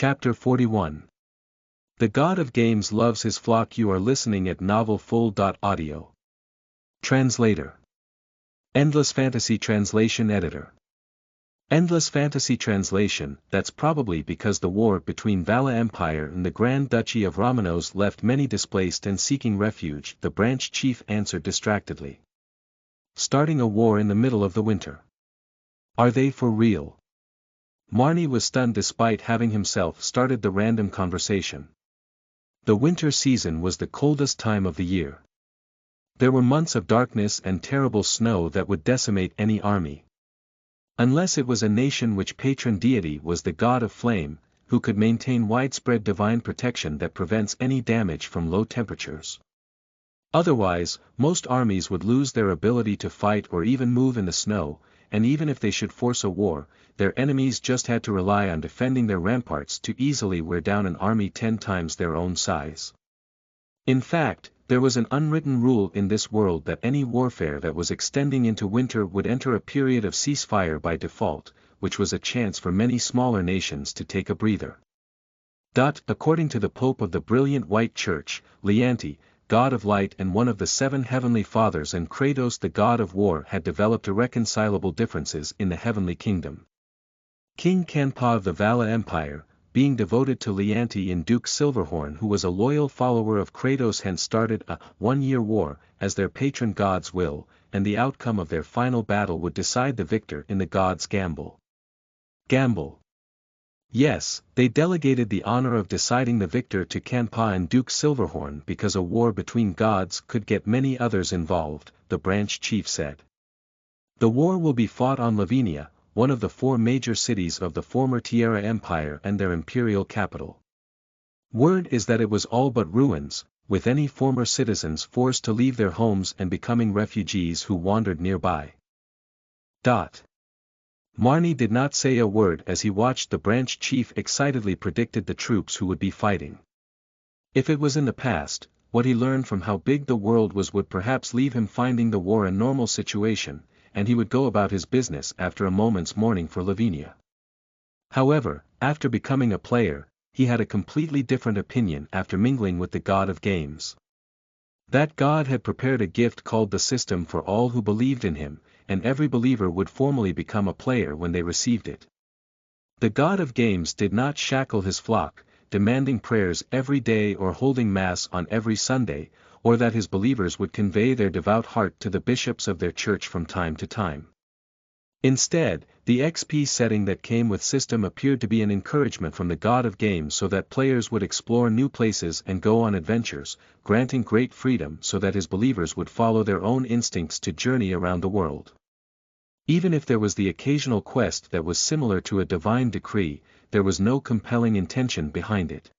Chapter 41. The God of Games loves his flock. You are listening at novelfull.audio. Translator. Endless Fantasy Translation Editor. Endless Fantasy Translation. That's probably because the war between Vala Empire and the Grand Duchy of Romanos left many displaced and seeking refuge, the branch chief answered distractedly. Starting a war in the middle of the winter. Are they for real? Marnie was stunned despite having himself started the random conversation. The winter season was the coldest time of the year. There were months of darkness and terrible snow that would decimate any army. Unless it was a nation which patron deity was the god of flame, who could maintain widespread divine protection that prevents any damage from low temperatures. Otherwise, most armies would lose their ability to fight or even move in the snow, and even if they should force a war, their enemies just had to rely on defending their ramparts to easily wear down an army 10 times their own size. In fact, there was an unwritten rule in this world that any warfare that was extending into winter would enter a period of ceasefire by default, which was a chance for many smaller nations to take a breather. According to the Pope of the brilliant white church, Leanti, god of light and one of the 7 heavenly fathers, and Kratos the god of war had developed irreconcilable differences in the heavenly kingdom. King Kanpa of the Vala Empire, being devoted to Leanti and Duke Silverhorn, who was a loyal follower of Kratos, hence started a 1-year war, as their patron god's will, and the outcome of their final battle would decide the victor in the god's gamble. Gamble. Yes, they delegated the honor of deciding the victor to Kanpa and Duke Silverhorn because a war between gods could get many others involved, the branch chief said. The war will be fought on Lavinia, one of the 4 major cities of the former Tierra Empire and their imperial capital. Word is that it was all but ruins, with any former citizens forced to leave their homes and becoming refugees who wandered nearby. Marnie did not say a word as he watched the branch chief excitedly predicted the troops who would be fighting. If it was in the past, what he learned from how big the world was would perhaps leave him finding the war a normal situation, and he would go about his business after a moment's mourning for Lavinia. However, after becoming a player, he had a completely different opinion after mingling with the god of games. That god had prepared a gift called the system for all who believed in him, and every believer would formally become a player when they received it. The god of games did not shackle his flock, demanding prayers every day or holding mass on every Sunday, or that his believers would convey their devout heart to the bishops of their church from time to time. Instead, the XP setting that came with system appeared to be an encouragement from the god of games so that players would explore new places and go on adventures, granting great freedom so that his believers would follow their own instincts to journey around the world. Even if there was the occasional quest that was similar to a divine decree, there was no compelling intention behind it.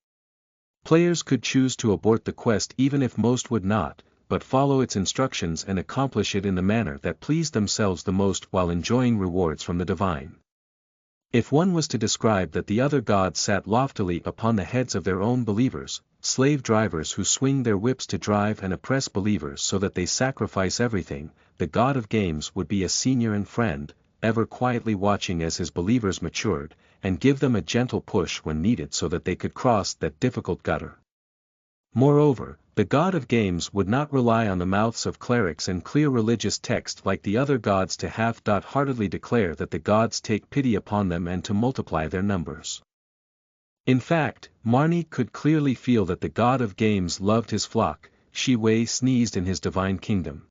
Players could choose to abort the quest even if most would not, but follow its instructions and accomplish it in the manner that pleased themselves the most while enjoying rewards from the divine. If one was to describe that, the other gods sat loftily upon the heads of their own believers, slave drivers who swing their whips to drive and oppress believers so that they sacrifice everything. The god of games would be a senior and friend, ever quietly watching as his believers matured, and give them a gentle push when needed so that they could cross that difficult gutter. Moreover, the god of games would not rely on the mouths of clerics and clear religious text like the other gods to half-heartedly declare that the gods take pity upon them and to multiply their numbers. In fact, Marnie could clearly feel that the god of games loved his flock. Shi Wei sneezed in his divine kingdom.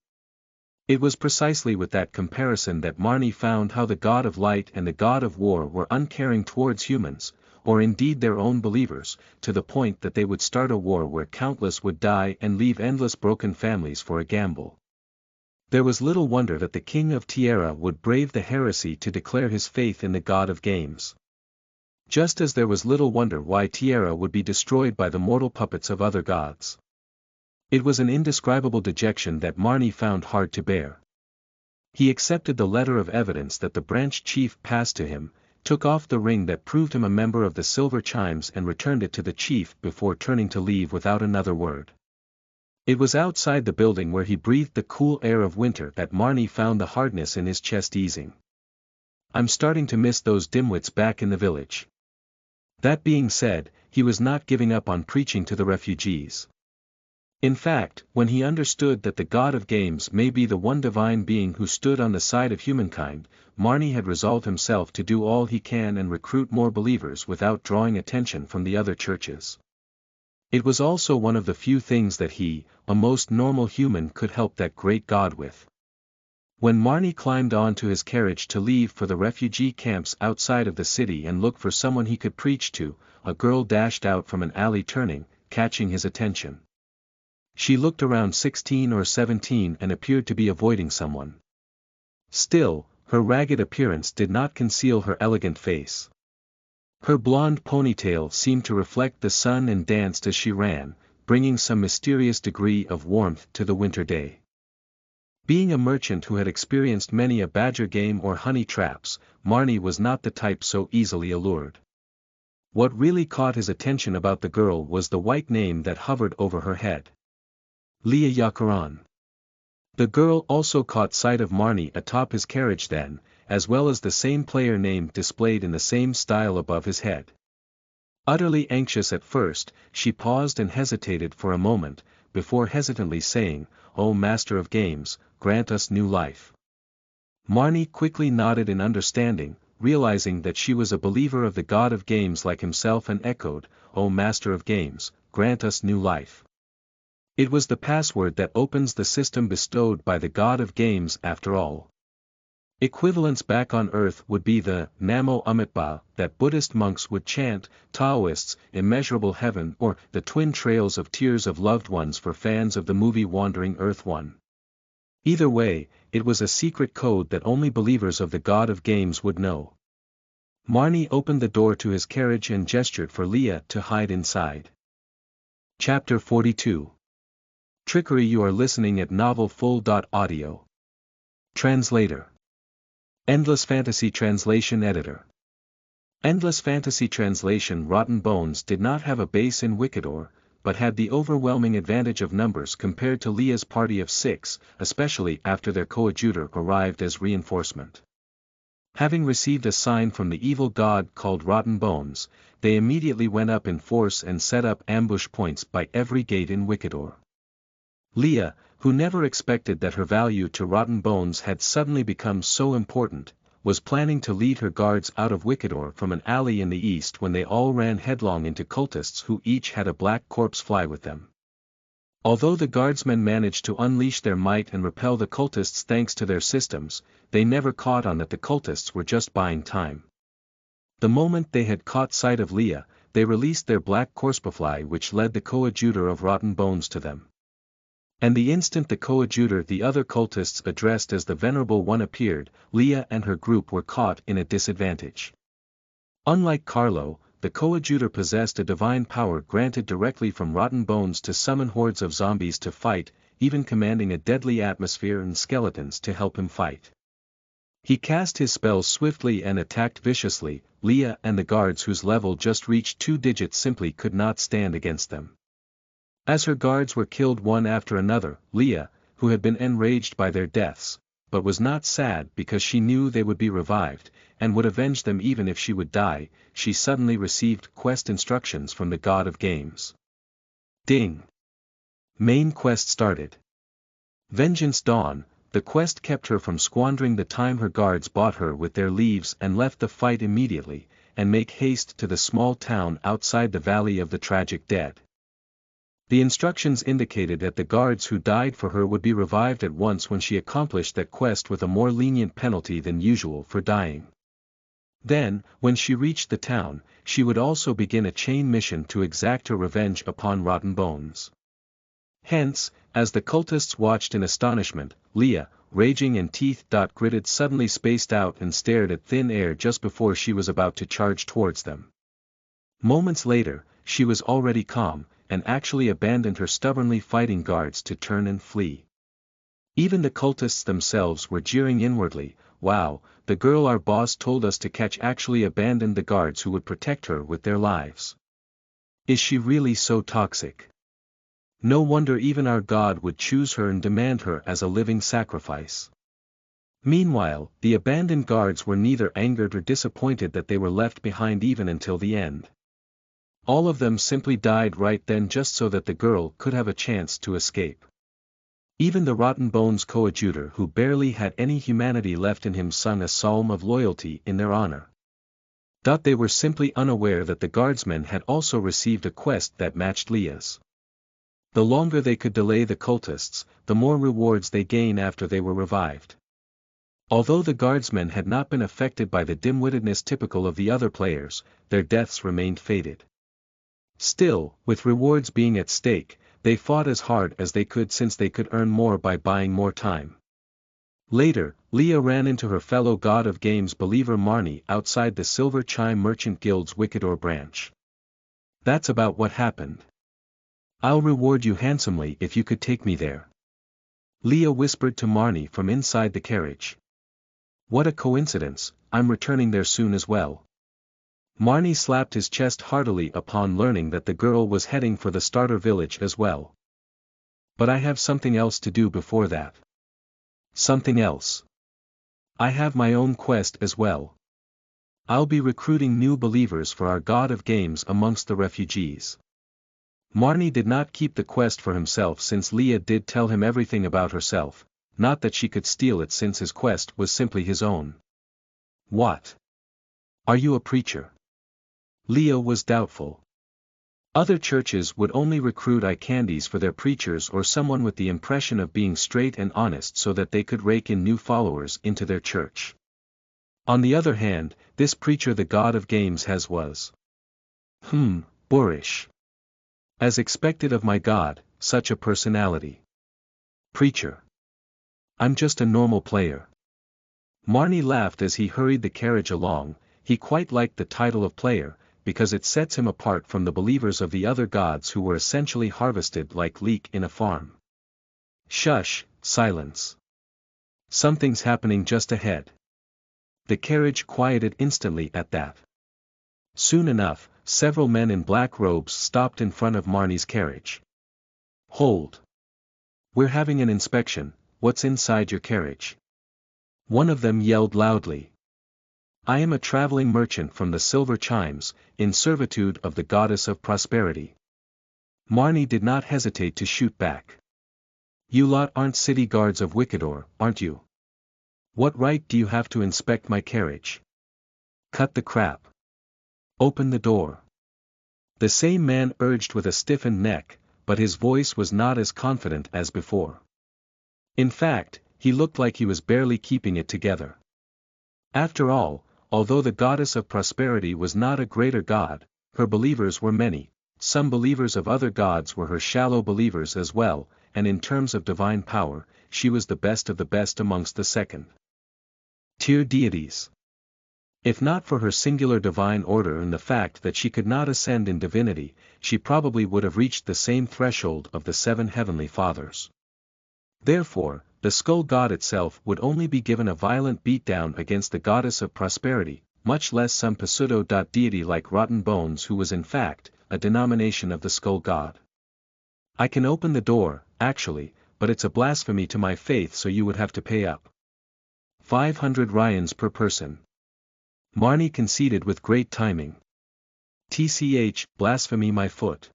It was precisely with that comparison that Marnie found how the god of light and the god of war were uncaring towards humans, or indeed their own believers, to the point that they would start a war where countless would die and leave endless broken families for a gamble. There was little wonder that the king of Tierra would brave the heresy to declare his faith in the god of games. Just as there was little wonder why Tierra would be destroyed by the mortal puppets of other gods. It was an indescribable dejection that Marnie found hard to bear. He accepted the letter of evidence that the branch chief passed to him, took off the ring that proved him a member of the Silver Chimes and returned it to the chief before turning to leave without another word. It was outside the building where he breathed the cool air of winter that Marnie found the hardness in his chest easing. I'm starting to miss those dimwits back in the village. That being said, he was not giving up on preaching to the refugees. In fact, when he understood that the God of Games may be the one divine being who stood on the side of humankind, Marnie had resolved himself to do all he can and recruit more believers without drawing attention from the other churches. It was also one of the few things that he, a most normal human, could help that great God with. When Marnie climbed onto his carriage to leave for the refugee camps outside of the city and look for someone he could preach to, a girl dashed out from an alley turning, catching his attention. She looked around 16 or 17 and appeared to be avoiding someone. Still, her ragged appearance did not conceal her elegant face. Her blonde ponytail seemed to reflect the sun and danced as she ran, bringing some mysterious degree of warmth to the winter day. Being a merchant who had experienced many a badger game or honey traps, Marnie was not the type so easily allured. What really caught his attention about the girl was the white name that hovered over her head. Leah Yakaran. The girl also caught sight of Marnie atop his carriage then, as well as the same player name displayed in the same style above his head. Utterly anxious at first, she paused and hesitated for a moment, before hesitantly saying, "O Master of Games, grant us new life." Marnie quickly nodded in understanding, realizing that she was a believer of the God of Games like himself, and echoed, "O Master of Games, grant us new life." It was the password that opens the system bestowed by the God of Games after all. Equivalents back on Earth would be the Namo Amitabha that Buddhist monks would chant, Taoists, immeasurable heaven, or the twin trails of tears of loved ones for fans of the movie Wandering Earth 1. Either way, it was a secret code that only believers of the God of Games would know. Marnie opened the door to his carriage and gestured for Leah to hide inside. Chapter 42. Trickery. You are listening at novelfull.audio. Translator. Endless Fantasy Translation Editor. Endless Fantasy Translation. Rotten Bones did not have a base in Wikidor, but had the overwhelming advantage of numbers compared to Leah's party of 6, especially after their coadjutor arrived as reinforcement. Having received a sign from the evil god called Rotten Bones, they immediately went up in force and set up ambush points by every gate in Wikidor. Leah, who never expected that her value to Rotten Bones had suddenly become so important, was planning to lead her guards out of Wikidor from an alley in the east when they all ran headlong into cultists who each had a black corpse fly with them. Although the guardsmen managed to unleash their might and repel the cultists thanks to their systems, they never caught on that the cultists were just buying time. The moment they had caught sight of Leah, they released their black corsefly, which led the coadjutor of Rotten Bones to them. And the instant the coadjutor the other cultists addressed as the Venerable One appeared, Leah and her group were caught in a disadvantage. Unlike Carlo, the coadjutor possessed a divine power granted directly from Rotten Bones to summon hordes of zombies to fight, even commanding a deadly atmosphere and skeletons to help him fight. He cast his spells swiftly and attacked viciously. Leah and the guards whose level just reached 2 digits simply could not stand against them. As her guards were killed one after another, Leah, who had been enraged by their deaths, but was not sad because she knew they would be revived, and would avenge them even if she would die, she suddenly received quest instructions from the God of Games. Ding! Main quest started. Vengeance Dawn. The quest kept her from squandering the time her guards bought her with their leaves and left the fight immediately, and make haste to the small town outside the Valley of the Tragic Dead. The instructions indicated that the guards who died for her would be revived at once when she accomplished that quest with a more lenient penalty than usual for dying. Then, when she reached the town, she would also begin a chain mission to exact her revenge upon Rotten Bones. Hence, as the cultists watched in astonishment, Leah, raging and teeth-gritted, suddenly spaced out and stared at thin air just before she was about to charge towards them. Moments later, she was already calm, and actually abandoned her stubbornly fighting guards to turn and flee. Even the cultists themselves were jeering inwardly. Wow, the girl our boss told us to catch actually abandoned the guards who would protect her with their lives. Is she really so toxic? No wonder even our God would choose her and demand her as a living sacrifice. Meanwhile, the abandoned guards were neither angered or disappointed that they were left behind even until the end. All of them simply died right then just so that the girl could have a chance to escape. Even the Rotten Bones coadjutor who barely had any humanity left in him sung a psalm of loyalty in their honor. They were simply unaware that the guardsmen had also received a quest that matched Leah's. The longer they could delay the cultists, the more rewards they gain after they were revived. Although the guardsmen had not been affected by the dim-wittedness typical of the other players, their deaths remained fated. Still, with rewards being at stake, they fought as hard as they could since they could earn more by buying more time. Later, Leah ran into her fellow God of Games believer Marnie outside the Silver Chime Merchant Guild's Wickedor branch. That's about what happened. I'll reward you handsomely if you could take me there. Leah whispered to Marnie from inside the carriage. What a coincidence, I'm returning there soon as well. Marnie slapped his chest heartily upon learning that the girl was heading for the starter village as well. But I have something else to do before that. Something else. I have my own quest as well. I'll be recruiting new believers for our God of Games amongst the refugees. Marnie did not keep the quest for himself since Leah did tell him everything about herself, not that she could steal it since his quest was simply his own. What? Are you a preacher? Leah was doubtful. Other churches would only recruit eye candies for their preachers or someone with the impression of being straight and honest so that they could rake in new followers into their church. On the other hand, this preacher the God of Games was boorish. As expected of my God, such a personality. Preacher. I'm just a normal player. Marnie laughed as he hurried the carriage along. He quite liked the title of player, because it sets him apart from the believers of the other gods who were essentially harvested like leek in a farm. Shush, silence. Something's happening just ahead. The carriage quieted instantly at that. Soon enough, several men in black robes stopped in front of Marnie's carriage. Hold. We're having an inspection, what's inside your carriage? One of them yelled loudly. I am a traveling merchant from the Silver Chimes, in servitude of the Goddess of Prosperity. Marnie did not hesitate to shoot back. You lot aren't city guards of Wickedor, aren't you? What right do you have to inspect my carriage? Cut the crap. Open the door. The same man urged with a stiffened neck, but his voice was not as confident as before. In fact, he looked like he was barely keeping it together. After all, although the Goddess of Prosperity was not a greater god, her believers were many. Some believers of other gods were her shallow believers as well, and in terms of divine power, she was the best of the best amongst the second-tier deities. If not for her singular divine order and the fact that she could not ascend in divinity, she probably would have reached the same threshold of the 7 heavenly fathers. Therefore, the skull god itself would only be given a violent beatdown against the Goddess of Prosperity, much less some pseudo-deity like Rotten Bones who was in fact, a denomination of the skull god. I can open the door, actually, but it's a blasphemy to my faith so you would have to pay up 500 Ryans per person. Marnie conceded with great timing. TCH, blasphemy my foot.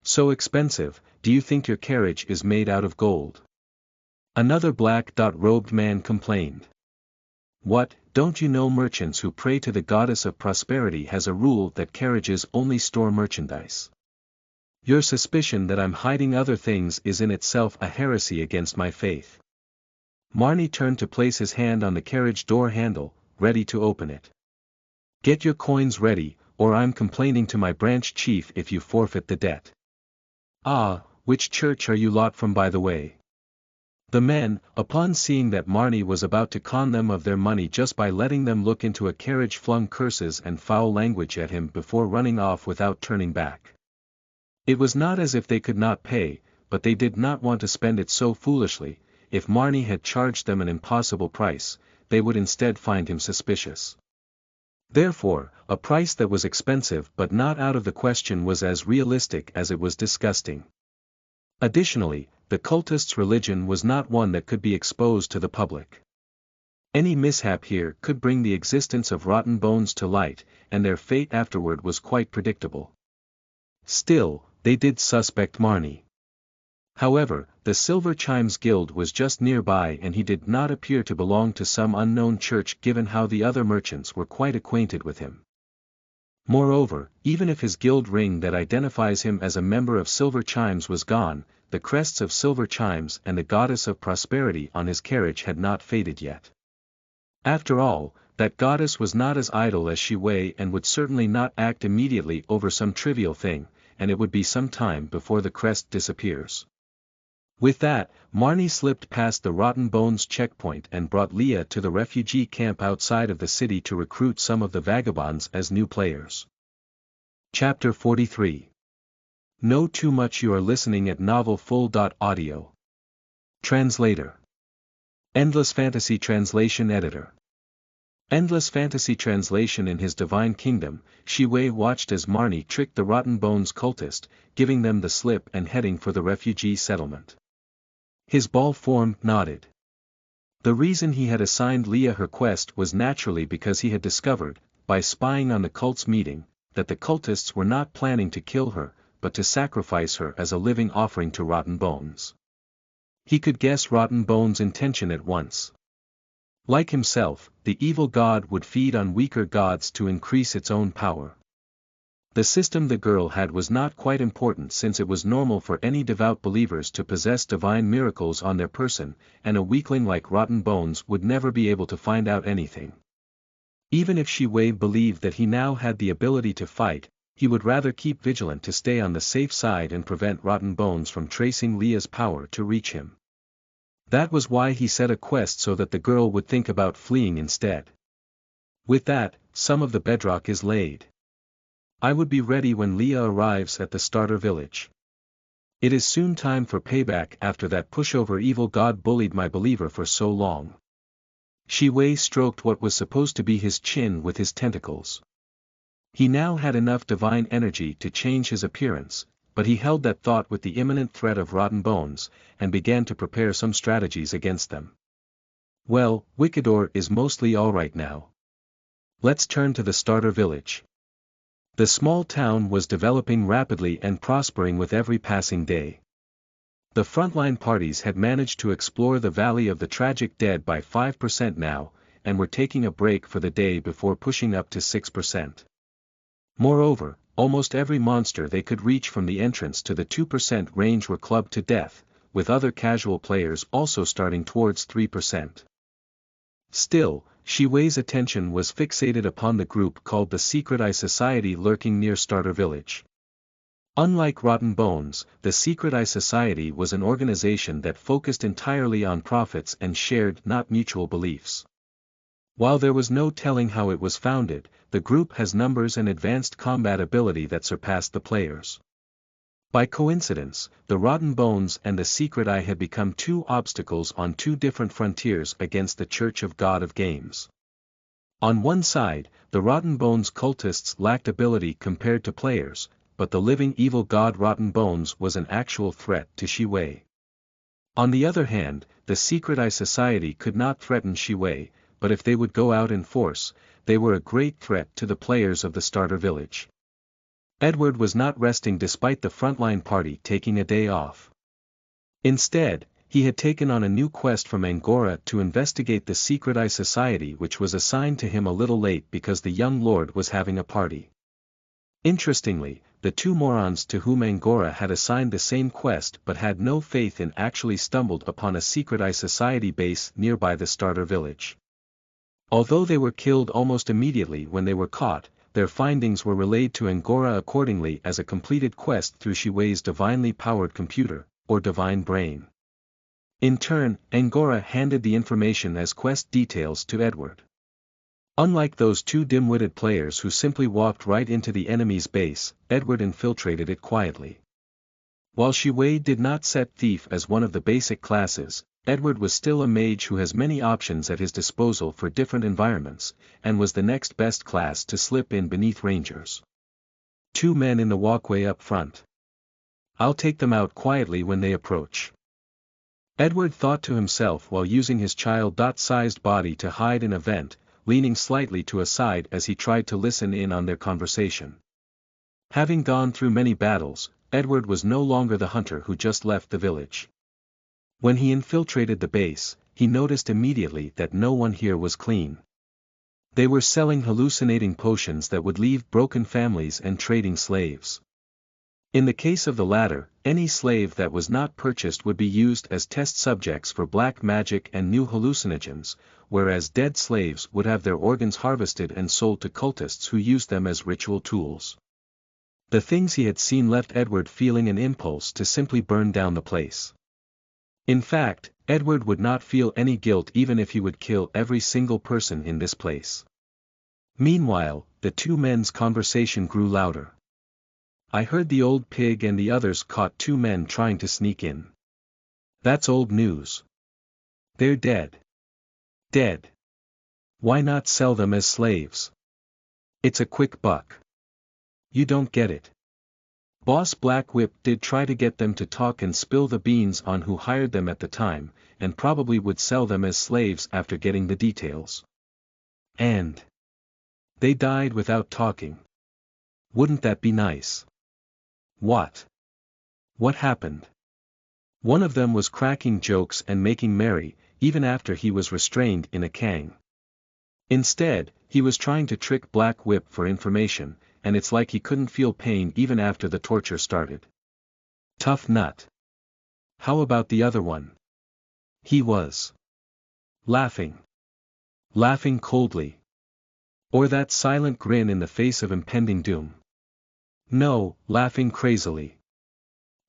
So expensive, do you think your carriage is made out of gold? Another black-robed man complained. What, don't you know merchants who pray to the Goddess of Prosperity has a rule that carriages only store merchandise? Your suspicion that I'm hiding other things is in itself a heresy against my faith. Marnie turned to place his hand on the carriage door handle, ready to open it. Get your coins ready, or I'm complaining to my branch chief if you forfeit the debt. Ah, which church are you lot from by the way? The men, upon seeing that Marnie was about to con them of their money just by letting them look into a carriage, flung curses and foul language at him before running off without turning back. It was not as if they could not pay, but they did not want to spend it so foolishly. If Marnie had charged them an impossible price, they would instead find him suspicious. Therefore, a price that was expensive but not out of the question was as realistic as it was disgusting. Additionally, the cultists' religion was not one that could be exposed to the public. Any mishap here could bring the existence of Rotten Bones to light, and their fate afterward was quite predictable. Still, they did suspect Marnie. However, the Silver Chimes Guild was just nearby and he did not appear to belong to some unknown church given how the other merchants were quite acquainted with him. Moreover, even if his guild ring that identifies him as a member of Silver Chimes was gone, the crests of Silver Chimes and the goddess of prosperity on his carriage had not faded yet. After all, that goddess was not as idle as Shi Wei and would certainly not act immediately over some trivial thing, and it would be some time before the crest disappears. With that, Marnie slipped past the Rotten Bones checkpoint and brought Leah to the refugee camp outside of the city to recruit some of the vagabonds as new players. Chapter 43. Know too much. You are listening at novelfull.audio. Translator. Endless Fantasy Translation Editor. Endless Fantasy Translation. In his divine kingdom, Shi Wei watched as Marnie tricked the Rotten Bones cultist, giving them the slip and heading for the refugee settlement. His ball form nodded. The reason he had assigned Leah her quest was naturally because he had discovered, by spying on the cult's meeting, that the cultists were not planning to kill her, but to sacrifice her as a living offering to Rotten Bones. He could guess Rotten Bones' intention at once. Like himself, the evil god would feed on weaker gods to increase its own power. The system the girl had was not quite important since it was normal for any devout believers to possess divine miracles on their person, and a weakling like Rotten Bones would never be able to find out anything. Even if Shi Wei believed that he now had the ability to fight, he would rather keep vigilant to stay on the safe side and prevent Rotten Bones from tracing Leah's power to reach him. That was why he set a quest so that the girl would think about fleeing instead. With that, some of the bedrock is laid. I would be ready when Leah arrives at the starter village. It is soon time for payback after that pushover evil god bullied my believer for so long. Shi Wei stroked what was supposed to be his chin with his tentacles. He now had enough divine energy to change his appearance, but he held that thought with the imminent threat of Rotten Bones, and began to prepare some strategies against them. Well, Wikidor is mostly alright now. Let's turn to the starter village. The small town was developing rapidly and prospering with every passing day. The frontline parties had managed to explore the Valley of the Tragic Dead by 5% now, and were taking a break for the day before pushing up to 6%. Moreover, almost every monster they could reach from the entrance to the 2% range were clubbed to death, with other casual players also starting towards 3%. Still, Shi Wei's attention was fixated upon the group called the Secret Eye Society lurking near Starter Village. Unlike Rotten Bones, the Secret Eye Society was an organization that focused entirely on profits and shared not mutual beliefs. While there was no telling how it was founded, the group has numbers and advanced combat ability that surpassed the players. By coincidence, the Rotten Bones and the Secret Eye had become two obstacles on two different frontiers against the Church of God of Games. On one side, the Rotten Bones cultists lacked ability compared to players, but the living evil god Rotten Bones was an actual threat to Shi Wei. On the other hand, the Secret Eye Society could not threaten Shi Wei, but if they would go out in force, they were a great threat to the players of the starter village. Edward was not resting despite the frontline party taking a day off. Instead, he had taken on a new quest from Angora to investigate the Secret Eye Society, which was assigned to him a little late because the young lord was having a party. Interestingly, the two morons to whom Angora had assigned the same quest but had no faith in actually stumbled upon a Secret Eye Society base nearby the starter village. Although they were killed almost immediately when they were caught, their findings were relayed to Angora accordingly as a completed quest through Shi Wei's divinely powered computer, or divine brain. In turn, Angora handed the information as quest details to Edward. Unlike those two dim-witted players who simply walked right into the enemy's base, Edward infiltrated it quietly. While Shi Wei did not set Thief as one of the basic classes, Edward was still a mage who has many options at his disposal for different environments, and was the next best class to slip in beneath Rangers. Two men in the walkway up front. I'll take them out quietly when they approach. Edward thought to himself while using his child-sized body to hide in a vent, leaning slightly to a side as he tried to listen in on their conversation. Having gone through many battles, Edward was no longer the hunter who just left the village. When he infiltrated the base, he noticed immediately that no one here was clean. They were selling hallucinating potions that would leave broken families and trading slaves. In the case of the latter, any slave that was not purchased would be used as test subjects for black magic and new hallucinogens, whereas dead slaves would have their organs harvested and sold to cultists who used them as ritual tools. The things he had seen left Edward feeling an impulse to simply burn down the place. In fact, Edward would not feel any guilt even if he would kill every single person in this place. Meanwhile, the two men's conversation grew louder. I heard the old pig and the others caught two men trying to sneak in. That's old news. They're dead. Dead. Why not sell them as slaves? It's a quick buck. You don't get it. Boss Black Whip did try to get them to talk and spill the beans on who hired them at the time, and probably would sell them as slaves after getting the details. And they died without talking. Wouldn't that be nice? What? What happened? One of them was cracking jokes and making merry, even after he was restrained in a kang. Instead, he was trying to trick Black Whip for information, and it's like he couldn't feel pain even after the torture started. Tough nut. How about the other one? He was laughing. Laughing coldly. Or that silent grin in the face of impending doom. No, laughing crazily.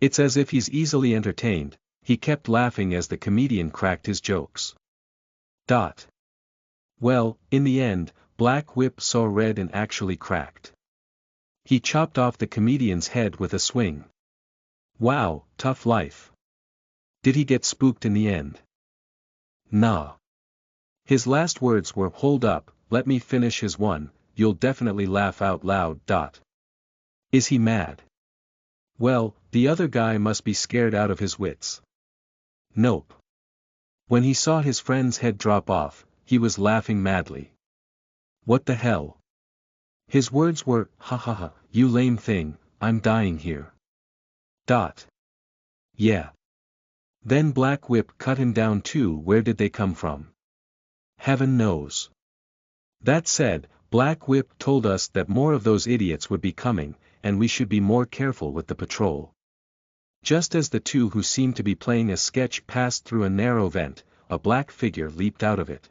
It's as if he's easily entertained, he kept laughing as the comedian cracked his jokes. Well, in the end, Black Whip saw red and actually cracked. He chopped off the comedian's head with a swing. Wow, tough life. Did he get spooked in the end? Nah. His last words were, hold up, let me finish his one, you'll definitely laugh out loud. Is he mad? Well, the other guy must be scared out of his wits. Nope. When he saw his friend's head drop off, he was laughing madly. What the hell? His words were, ha ha ha, you lame thing, I'm dying here. Yeah. Then Black Whip cut him down too. Where did they come from? Heaven knows. That said, Black Whip told us that more of those idiots would be coming, and we should be more careful with the patrol. Just as the two who seemed to be playing a sketch passed through a narrow vent, a black figure leaped out of it.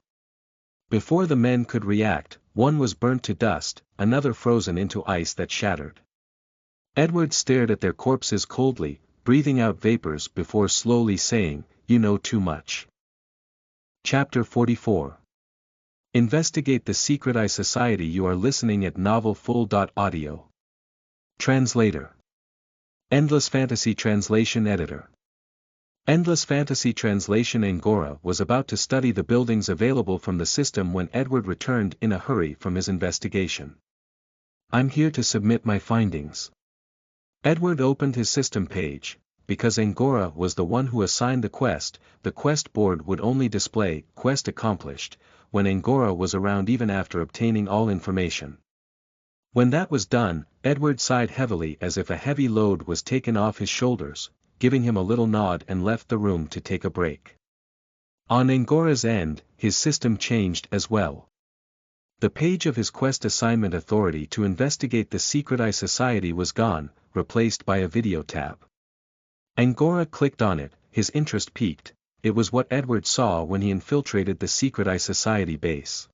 Before the men could react, one was burnt to dust, another frozen into ice that shattered. Edward stared at their corpses coldly, breathing out vapors before slowly saying, "You know too much." Chapter 44. Investigate the Secret Eye Society. You are listening at NovelFull.audio. Translator. Endless Fantasy Translation Editor. Endless Fantasy Translation. Angora was about to study the buildings available from the system when Edward returned in a hurry from his investigation. I'm here to submit my findings. Edward opened his system page. Because Angora was the one who assigned the quest board would only display "quest accomplished" when Angora was around, even after obtaining all information. When that was done, Edward sighed heavily as if a heavy load was taken off his shoulders, giving him a little nod and left the room to take a break. On Angora's end, his system changed as well. The page of his quest assignment authority to investigate the Secret Eye Society was gone, replaced by a video tab. Angora clicked on it, his interest piqued. It was what Edward saw when he infiltrated the Secret Eye Society base.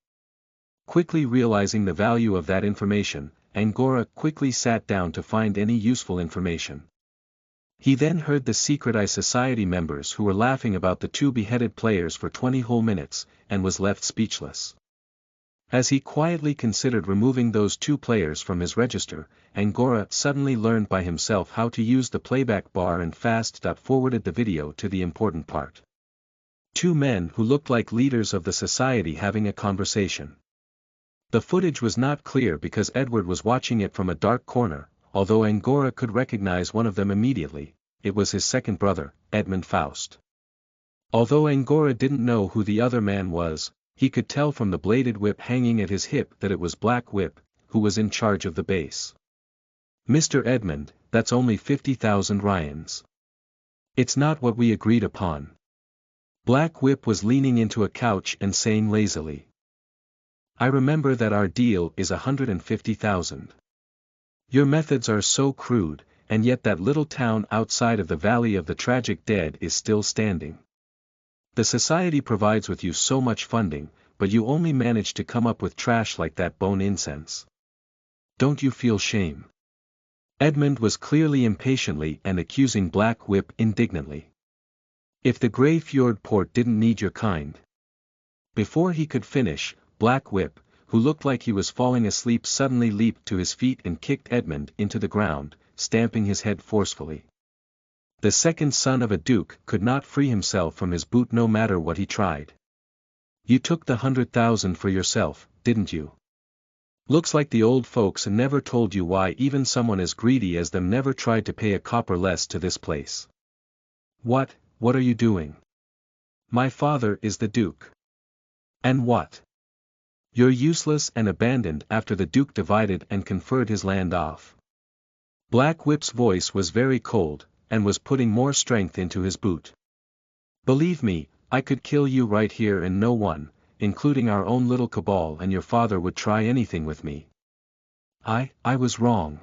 Quickly realizing the value of that information, Angora quickly sat down to find any useful information. He then heard the Secret Eye Society members who were laughing about the two beheaded players for 20 whole minutes, and was left speechless. As he quietly considered removing those two players from his register, Angora suddenly learned by himself how to use the playback bar and fast-forwarded the video to the important part. Two men who looked like leaders of the society having a conversation. The footage was not clear because Edward was watching it from a dark corner, although Angora could recognize one of them immediately. It was his second brother, Edmund Faust. Although Angora didn't know who the other man was, he could tell from the bladed whip hanging at his hip that it was Black Whip, who was in charge of the base. Mr. Edmund, that's only 50,000 Ryans. It's not what we agreed upon. Black Whip was leaning into a couch and saying lazily. I remember that our deal is 150,000. Your methods are so crude, and yet that little town outside of the Valley of the Tragic Dead is still standing. The society provides with you so much funding, but you only manage to come up with trash like that bone incense. Don't you feel shame? Edmund was clearly impatiently and accusing Black Whip indignantly. If the Grey Fjord port didn't need your kind. Before he could finish, Black Whip, who looked like he was falling asleep, suddenly leaped to his feet and kicked Edmund into the ground, stamping his head forcefully. The second son of a duke could not free himself from his boot no matter what he tried. You took the 100,000 for yourself, didn't you? Looks like the old folks never told you why even someone as greedy as them never tried to pay a copper less to this place. What are you doing? My father is the duke. And what? You're useless and abandoned after the duke divided and conferred his land off. Black Whip's voice was very cold, and was putting more strength into his boot. Believe me, I could kill you right here and no one, including our own little cabal and your father would try anything with me. I was wrong.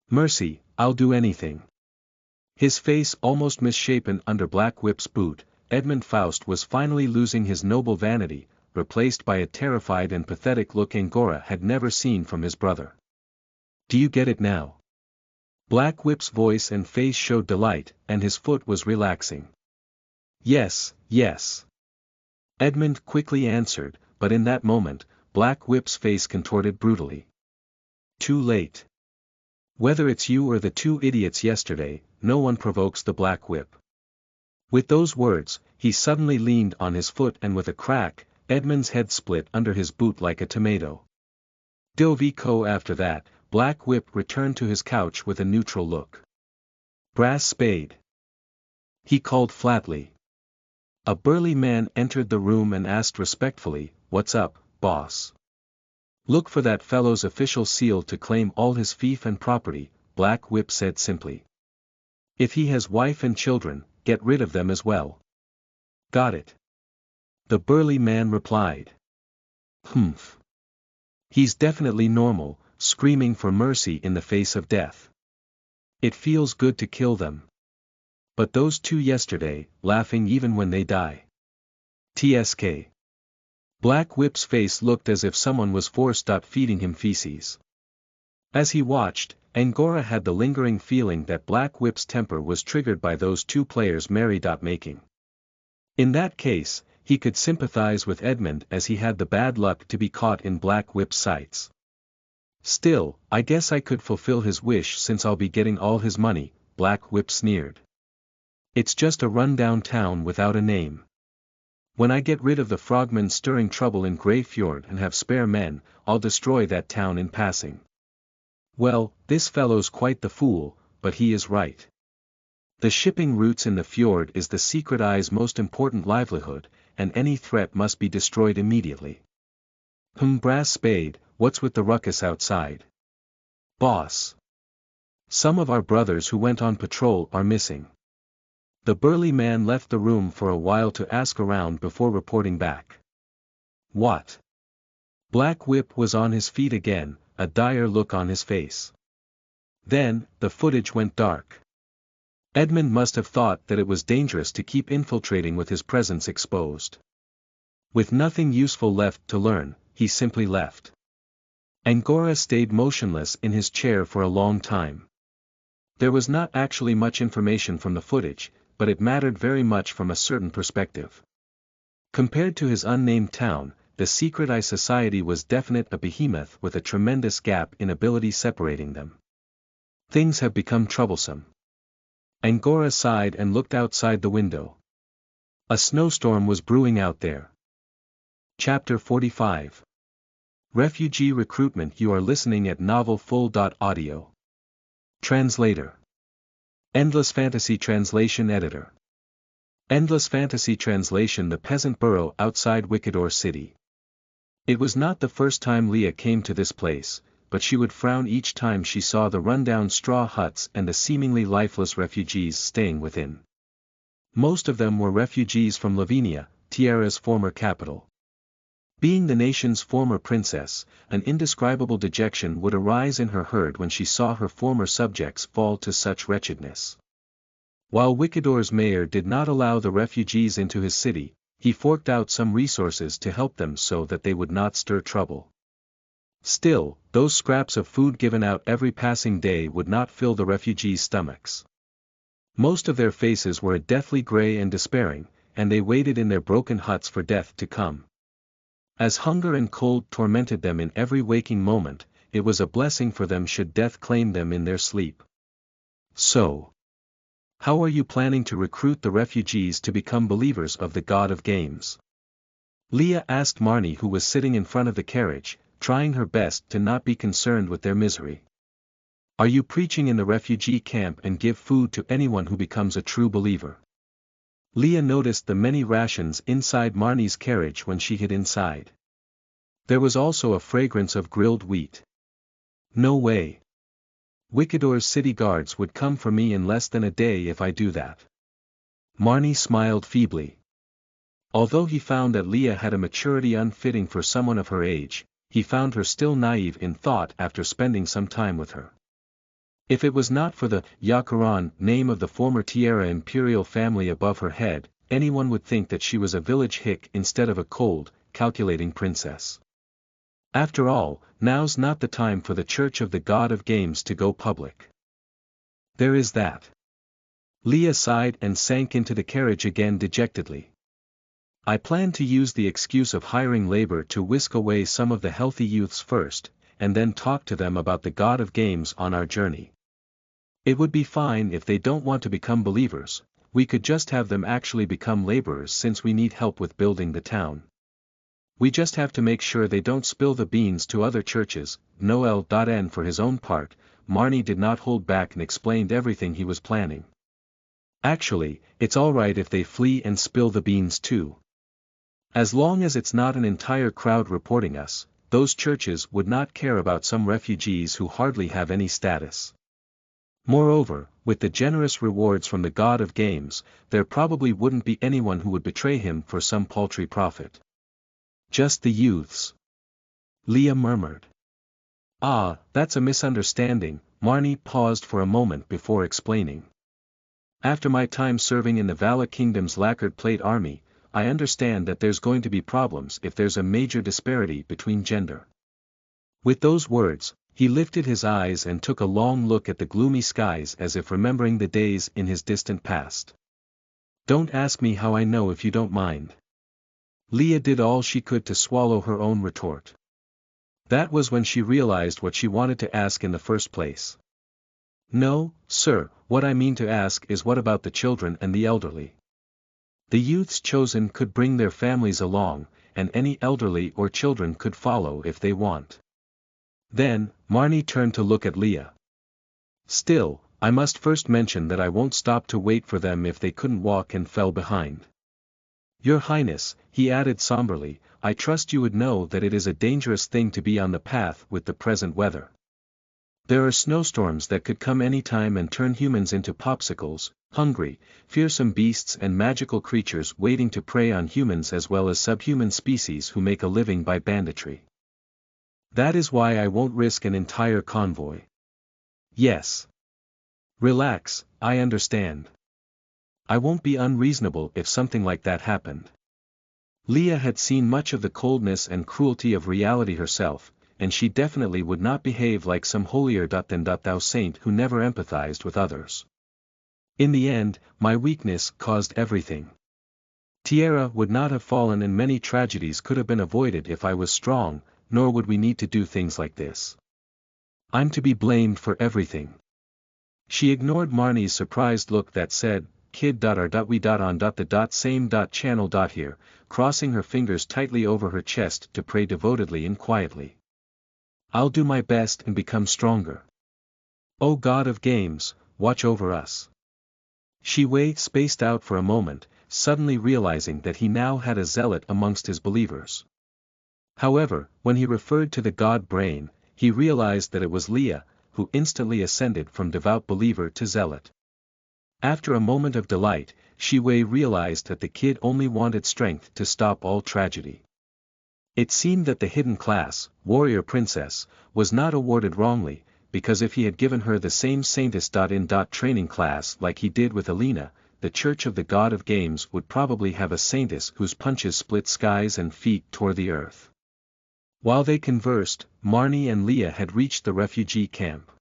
Mercy, I'll do anything. His face almost misshapen under Black Whip's boot, Edmund Faust was finally losing his noble vanity, replaced by a terrified and pathetic look Angora had never seen from his brother. Do you get it now? Black Whip's voice and face showed delight, and his foot was relaxing. Yes. Edmund quickly answered, but in that moment, Black Whip's face contorted brutally. Too late. Whether it's you or the two idiots yesterday, no one provokes the Black Whip. With those words, he suddenly leaned on his foot and with a crack, Edmund's head split under his boot like a tomato. Dovico after that, Black Whip returned to his couch with a neutral look. Brass Spade. He called flatly. A burly man entered the room and asked respectfully, What's up, boss? Look for that fellow's official seal to claim all his fief and property, Black Whip said simply. If he has wife and children, get rid of them as well. Got it. The burly man replied. Humph. He's definitely normal, screaming for mercy in the face of death. It feels good to kill them. But those two yesterday, laughing even when they die. TSK. Black Whip's face looked as if someone was feeding him feces. As he watched, Angora had the lingering feeling that Black Whip's temper was triggered by those two players making. In that case, he could sympathize with Edmund as he had the bad luck to be caught in Black Whip's sights. Still, I guess I could fulfill his wish since I'll be getting all his money, Black Whip sneered. It's just a run-down town without a name. When I get rid of the frogmen stirring trouble in Grey Fjord and have spare men, I'll destroy that town in passing. Well, this fellow's quite the fool, but he is right. The shipping routes in the fjord is the Secret Eye's most important livelihood, and any threat must be destroyed immediately. Brass Spade, what's with the ruckus outside? Boss. Some of our brothers who went on patrol are missing. The burly man left the room for a while to ask around before reporting back. What? Black Whip was on his feet again, a dire look on his face. Then, the footage went dark. Edmund must have thought that it was dangerous to keep infiltrating with his presence exposed. With nothing useful left to learn, he simply left. Angora stayed motionless in his chair for a long time. There was not actually much information from the footage, but it mattered very much from a certain perspective. Compared to his unnamed town, the Secret Eye Society was definitely a behemoth with a tremendous gap in ability separating them. Things have become troublesome. Angora sighed and looked outside the window. A snowstorm was brewing out there. Chapter 45. Refugee Recruitment. You are listening at novelfull.audio. Translator. Endless Fantasy Translation Editor. Endless Fantasy Translation. The peasant burrow outside Wickedor City. It was not the first time Leah came to this place, but she would frown each time she saw the rundown straw huts and the seemingly lifeless refugees staying within. Most of them were refugees from Lavinia, Tierra's former capital. Being the nation's former princess, an indescribable dejection would arise in her heart when she saw her former subjects fall to such wretchedness. While Wikidor's mayor did not allow the refugees into his city, he forked out some resources to help them so that they would not stir trouble. Still, those scraps of food given out every passing day would not fill the refugees' stomachs. Most of their faces were a deathly gray and despairing, and they waited in their broken huts for death to come. As hunger and cold tormented them in every waking moment, it was a blessing for them should death claim them in their sleep. So, how are you planning to recruit the refugees to become believers of the God of Games? Leah asked Marnie, who was sitting in front of the carriage, trying her best to not be concerned with their misery. Are you preaching in the refugee camp and give food to anyone who becomes a true believer? Leah noticed the many rations inside Marnie's carriage when she hid inside. There was also a fragrance of grilled wheat. No way. Wikidor's city guards would come for me in less than a day if I do that. Marnie smiled feebly. Although he found that Leah had a maturity unfitting for someone of her age, he found her still naive in thought after spending some time with her. If it was not for the Yakuran name of the former Tierra imperial family above her head, anyone would think that she was a village hick instead of a cold, calculating princess. After all, now's not the time for the Church of the God of Games to go public. There is that. Leah sighed and sank into the carriage again dejectedly. I plan to use the excuse of hiring labor to whisk away some of the healthy youths first, and then talk to them about the God of Games on our journey. It would be fine if they don't want to become believers, we could just have them actually become laborers since we need help with building the town. We just have to make sure they don't spill the beans to other churches. Noel.N. For his own part, Marnie did not hold back and explained everything he was planning. Actually, it's alright if they flee and spill the beans too. As long as it's not an entire crowd reporting us, those churches would not care about some refugees who hardly have any status. Moreover, with the generous rewards from the God of Games, there probably wouldn't be anyone who would betray him for some paltry profit. Just the youths. Leah murmured. Ah, that's a misunderstanding. Marnie paused for a moment before explaining. After my time serving in the Vala Kingdom's lacquered plate army, I understand that there's going to be problems if there's a major disparity between gender. With those words, he lifted his eyes and took a long look at the gloomy skies as if remembering the days in his distant past. Don't ask me how I know if you don't mind. Leah did all she could to swallow her own retort. That was when she realized what she wanted to ask in the first place. No, sir, what I mean to ask is what about the children and the elderly? The youths chosen could bring their families along, and any elderly or children could follow if they want. Then, Marnie turned to look at Leah. Still, I must first mention that I won't stop to wait for them if they couldn't walk and fell behind. Your Highness, he added somberly, I trust you would know that it is a dangerous thing to be on the path with the present weather. There are snowstorms that could come any time and turn humans into popsicles, hungry, fearsome beasts and magical creatures waiting to prey on humans as well as subhuman species who make a living by banditry. That is why I won't risk an entire convoy. Yes. Relax, I understand. I won't be unreasonable if something like that happened. Leah had seen much of the coldness and cruelty of reality herself, and she definitely would not behave like some holier-than-thou saint who never empathized with others. In the end, my weakness caused everything. Tierra would not have fallen and many tragedies could have been avoided if I was strong, nor would we need to do things like this. I'm to be blamed for everything. She ignored Marnie's surprised look that said, kid.r.we.on.the.same.channel. Here, crossing her fingers tightly over her chest to pray devotedly and quietly. I'll do my best and become stronger. O God of Games, watch over us. She spaced out for a moment, suddenly realizing that he now had a zealot amongst his believers. However, when he referred to the god Brain, he realized that it was Leah, who instantly ascended from devout believer to zealot. After a moment of delight, Shi Wei realized that the kid only wanted strength to stop all tragedy. It seemed that the hidden class, warrior princess, was not awarded wrongly, because if he had given her the same Saintess.in. training class like he did with Alina, the Church of the God of Games would probably have a Saintess whose punches split skies and feet tore the earth. While they conversed, Marnie and Leah had reached the refugee camp.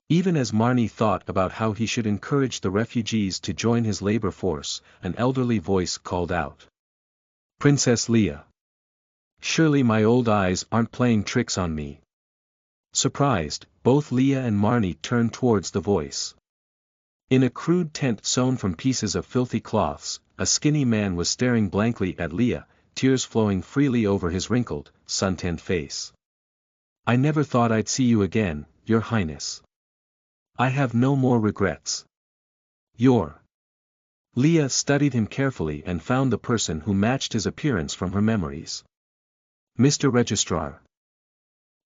Even as Marnie thought about how he should encourage the refugees to join his labor force, an elderly voice called out. "Princess Leah. Surely my old eyes aren't playing tricks on me." Surprised, both Leah and Marnie turned towards the voice. In a crude tent sewn from pieces of filthy cloths, a skinny man was staring blankly at Leah, tears flowing freely over his wrinkled, suntanned face. "I never thought I'd see you again, Your Highness. I have no more regrets. Your..." Leah studied him carefully and found the person who matched his appearance from her memories. "Mr. Registrar."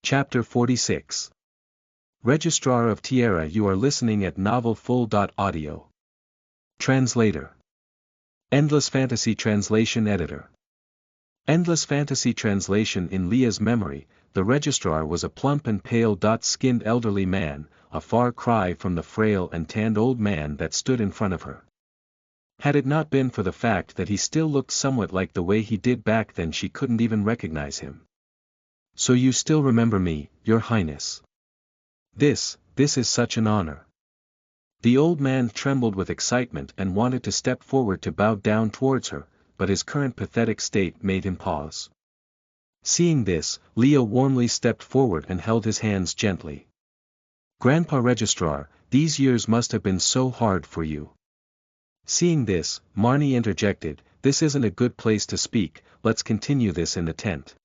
Chapter 46. Registrar of Tierra. You are listening at Novelfull.audio. Translator. Endless Fantasy Translation Editor. Endless Fantasy Translation. In Leah's memory, the registrar was a plump and pale-skinned elderly man, a far cry from the frail and tanned old man that stood in front of her. Had it not been for the fact that he still looked somewhat like the way he did back then, she couldn't even recognize him. "So you still remember me, Your Highness. This is such an honor." The old man trembled with excitement and wanted to step forward to bow down towards her, but his current pathetic state made him pause. Seeing this, Leah warmly stepped forward and held his hands gently. "Grandpa Registrar, these years must have been so hard for you." Seeing this, Marnie interjected, "This isn't a good place to speak, let's continue this in the tent."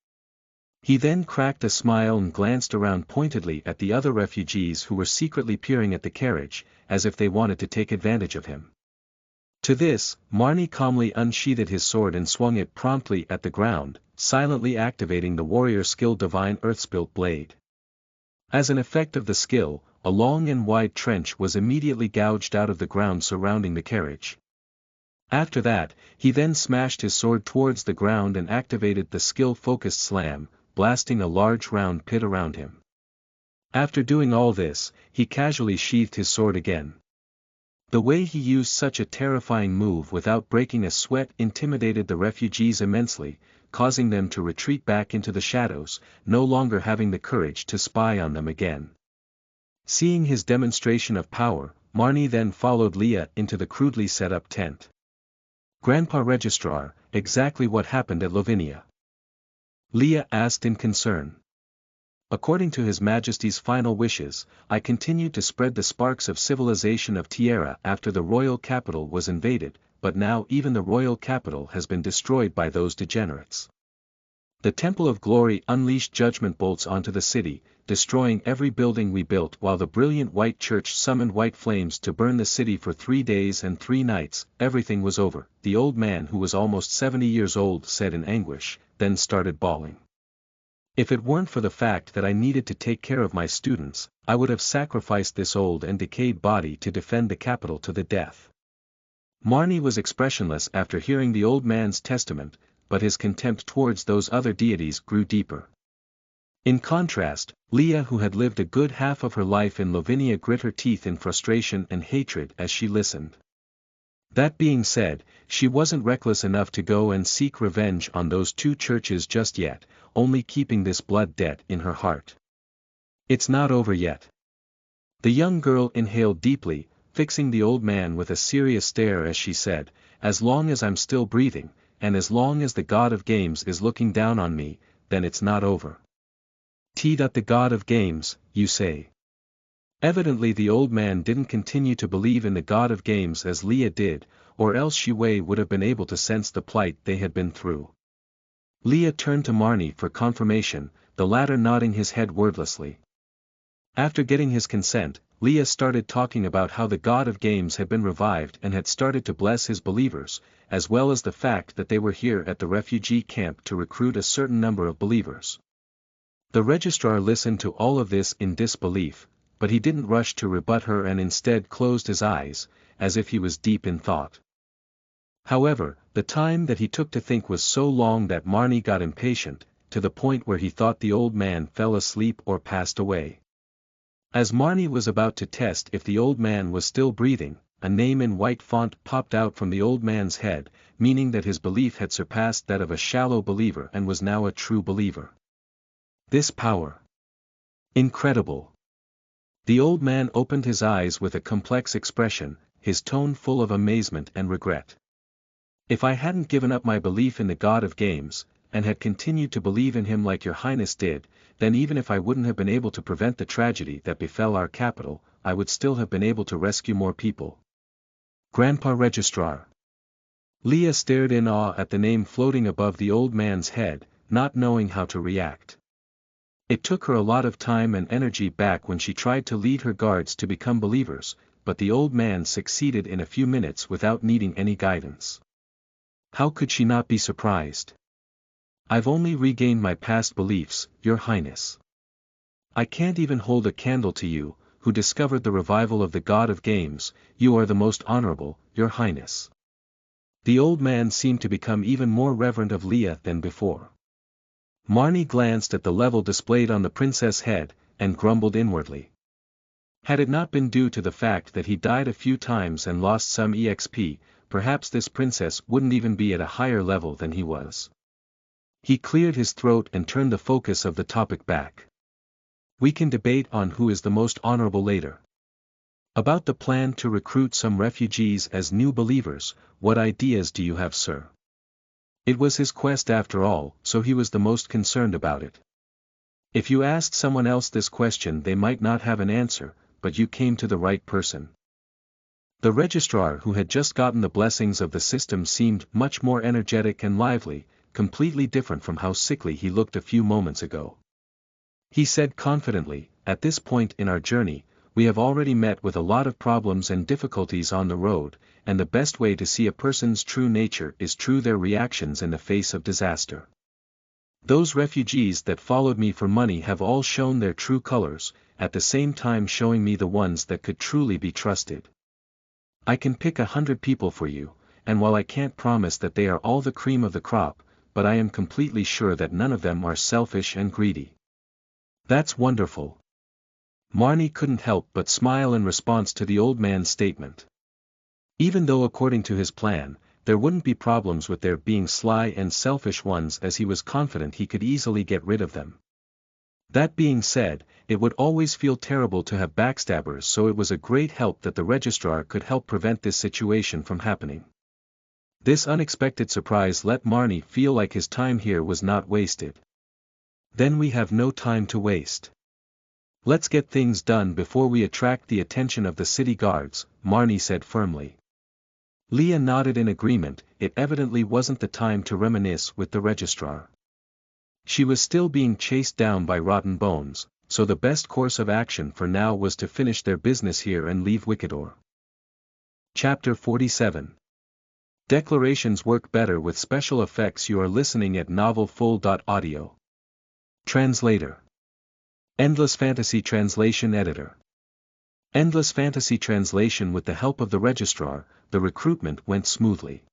He then cracked a smile and glanced around pointedly at the other refugees who were secretly peering at the carriage, as if they wanted to take advantage of him. To this, Marnie calmly unsheathed his sword and swung it promptly at the ground, silently activating the warrior skill Divine Earthspilt Blade. As an effect of the skill, a long and wide trench was immediately gouged out of the ground surrounding the carriage. After that, he then smashed his sword towards the ground and activated the skill-focused slam, blasting a large round pit around him. After doing all this, he casually sheathed his sword again. The way he used such a terrifying move without breaking a sweat intimidated the refugees immensely, causing them to retreat back into the shadows, no longer having the courage to spy on them again. Seeing his demonstration of power, Marnie then followed Leah into the crudely set-up tent. "Grandpa Registrar, exactly what happened at Lavinia?" Leah asked in concern. "According to His Majesty's final wishes, I continued to spread the sparks of civilization of Tierra after the royal capital was invaded, but now even the royal capital has been destroyed by those degenerates. The Temple of Glory unleashed judgment bolts onto the city, destroying every building we built, while the brilliant white church summoned white flames to burn the city for 3 days and 3 nights. Everything was over," the old man, who was almost 70 years old, said in anguish, then started bawling. "If it weren't for the fact that I needed to take care of my students, I would have sacrificed this old and decayed body to defend the capital to the death." Marnie was expressionless after hearing the old man's testament, but his contempt towards those other deities grew deeper. In contrast, Leah, who had lived a good half of her life in Lavinia, grit her teeth in frustration and hatred as she listened. That being said, she wasn't reckless enough to go and seek revenge on those 2 churches just yet, only keeping this blood debt in her heart. "It's not over yet." The young girl inhaled deeply, fixing the old man with a serious stare as she said, "As long as I'm still breathing, and as long as the God of Games is looking down on me, then it's not over." The God of Games, you say? Evidently the old man didn't continue to believe in the God of Games as Leah did, or else Shi Wei would have been able to sense the plight they had been through. Leah turned to Marnie for confirmation, the latter nodding his head wordlessly. After getting his consent, Leah started talking about how the God of Games had been revived and had started to bless his believers, as well as the fact that they were here at the refugee camp to recruit a certain number of believers. The registrar listened to all of this in disbelief, but he didn't rush to rebut her and instead closed his eyes, as if he was deep in thought. However, the time that he took to think was so long that Marnie got impatient, to the point where he thought the old man fell asleep or passed away. As Marnie was about to test if the old man was still breathing, a name in white font popped out from the old man's head, meaning that his belief had surpassed that of a shallow believer and was now a true believer. This power! Incredible! The old man opened his eyes with a complex expression, his tone full of amazement and regret. If I hadn't given up my belief in the God of Games, and had continued to believe in him like your highness did, then even if I wouldn't have been able to prevent the tragedy that befell our capital, I would still have been able to rescue more people. Grandpa Registrar. Leah stared in awe at the name floating above the old man's head, not knowing how to react. It took her a lot of time and energy back when she tried to lead her guards to become believers, but the old man succeeded in a few minutes without needing any guidance. How could she not be surprised? I've only regained my past beliefs, your highness. I can't even hold a candle to you, who discovered the revival of the God of Games. You are the most honorable, your highness. The old man seemed to become even more reverent of Leah than before. Marnie glanced at the level displayed on the princess' head, and grumbled inwardly. Had it not been due to the fact that he died a few times and lost some EXP, perhaps this princess wouldn't even be at a higher level than he was. He cleared his throat and turned the focus of the topic back. We can debate on who is the most honorable later. About the plan to recruit some refugees as new believers, what ideas do you have, sir? It was his quest after all, so he was the most concerned about it. If you asked someone else this question they might not have an answer, but you came to the right person. The registrar who had just gotten the blessings of the system seemed much more energetic and lively, completely different from how sickly he looked a few moments ago. He said confidently, at this point in our journey, we have already met with a lot of problems and difficulties on the road, and the best way to see a person's true nature is through their reactions in the face of disaster. Those refugees that followed me for money have all shown their true colors, at the same time showing me the ones that could truly be trusted. I can pick 100 people for you, and while I can't promise that they are all the cream of the crop, but I am completely sure that none of them are selfish and greedy. That's wonderful. Marnie couldn't help but smile in response to the old man's statement. Even though according to his plan, there wouldn't be problems with there being sly and selfish ones, as he was confident he could easily get rid of them. That being said, it would always feel terrible to have backstabbers, so it was a great help that the registrar could help prevent this situation from happening. This unexpected surprise let Marnie feel like his time here was not wasted. Then we have no time to waste. Let's get things done before we attract the attention of the city guards, Marnie said firmly. Leah nodded in agreement. It evidently wasn't the time to reminisce with the registrar. She was still being chased down by rotten bones, so the best course of action for now was to finish their business here and leave Wicador. Chapter 47. Declarations work better with special effects. You are listening at novelfull.audio. Translator. Endless Fantasy Translation Editor. Endless Fantasy Translation. With the help of the registrar, the recruitment went smoothly.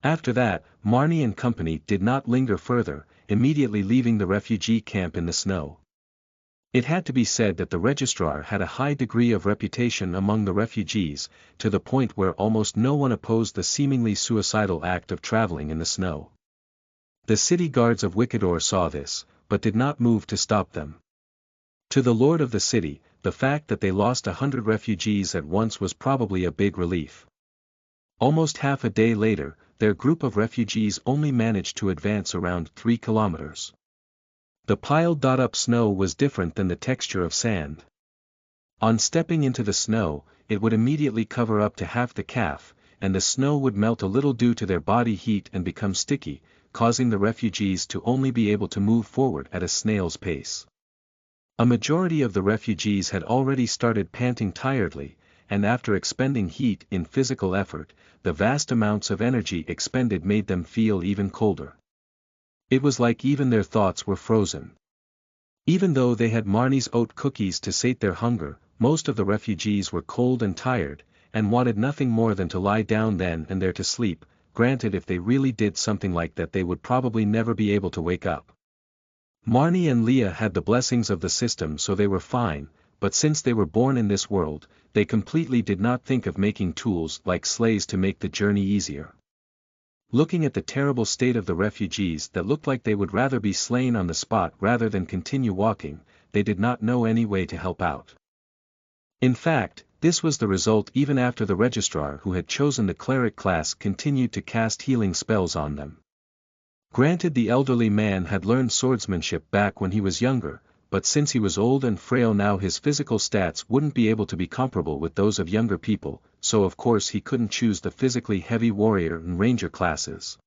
After that, Marnie and company did not linger further, immediately leaving the refugee camp in the snow. It had to be said that the registrar had a high degree of reputation among the refugees, to the point where almost no one opposed the seemingly suicidal act of traveling in the snow. The city guards of Wicador saw this, but did not move to stop them. To the lord of the city, the fact that they lost 100 refugees at once was probably a big relief. Almost half a day later, their group of refugees only managed to advance around 3 kilometers. The piled-up snow was different than the texture of sand. On stepping into the snow, it would immediately cover up to half the calf, and the snow would melt a little due to their body heat and become sticky, causing the refugees to only be able to move forward at a snail's pace. A majority of the refugees had already started panting tiredly, and after expending heat in physical effort, the vast amounts of energy expended made them feel even colder. It was like even their thoughts were frozen. Even though they had Marnie's oat cookies to sate their hunger, most of the refugees were cold and tired, and wanted nothing more than to lie down then and there to sleep. Granted, if they really did something like that they would probably never be able to wake up. Marnie and Leah had the blessings of the system, so they were fine, but since they were born in this world, they completely did not think of making tools like sleighs to make the journey easier. Looking at the terrible state of the refugees that looked like they would rather be slain on the spot rather than continue walking, they did not know any way to help out. In fact, this was the result even after the registrar who had chosen the cleric class continued to cast healing spells on them. Granted, the elderly man had learned swordsmanship back when he was younger, but since he was old and frail now his physical stats wouldn't be able to be comparable with those of younger people, so of course he couldn't choose the physically heavy warrior and ranger classes.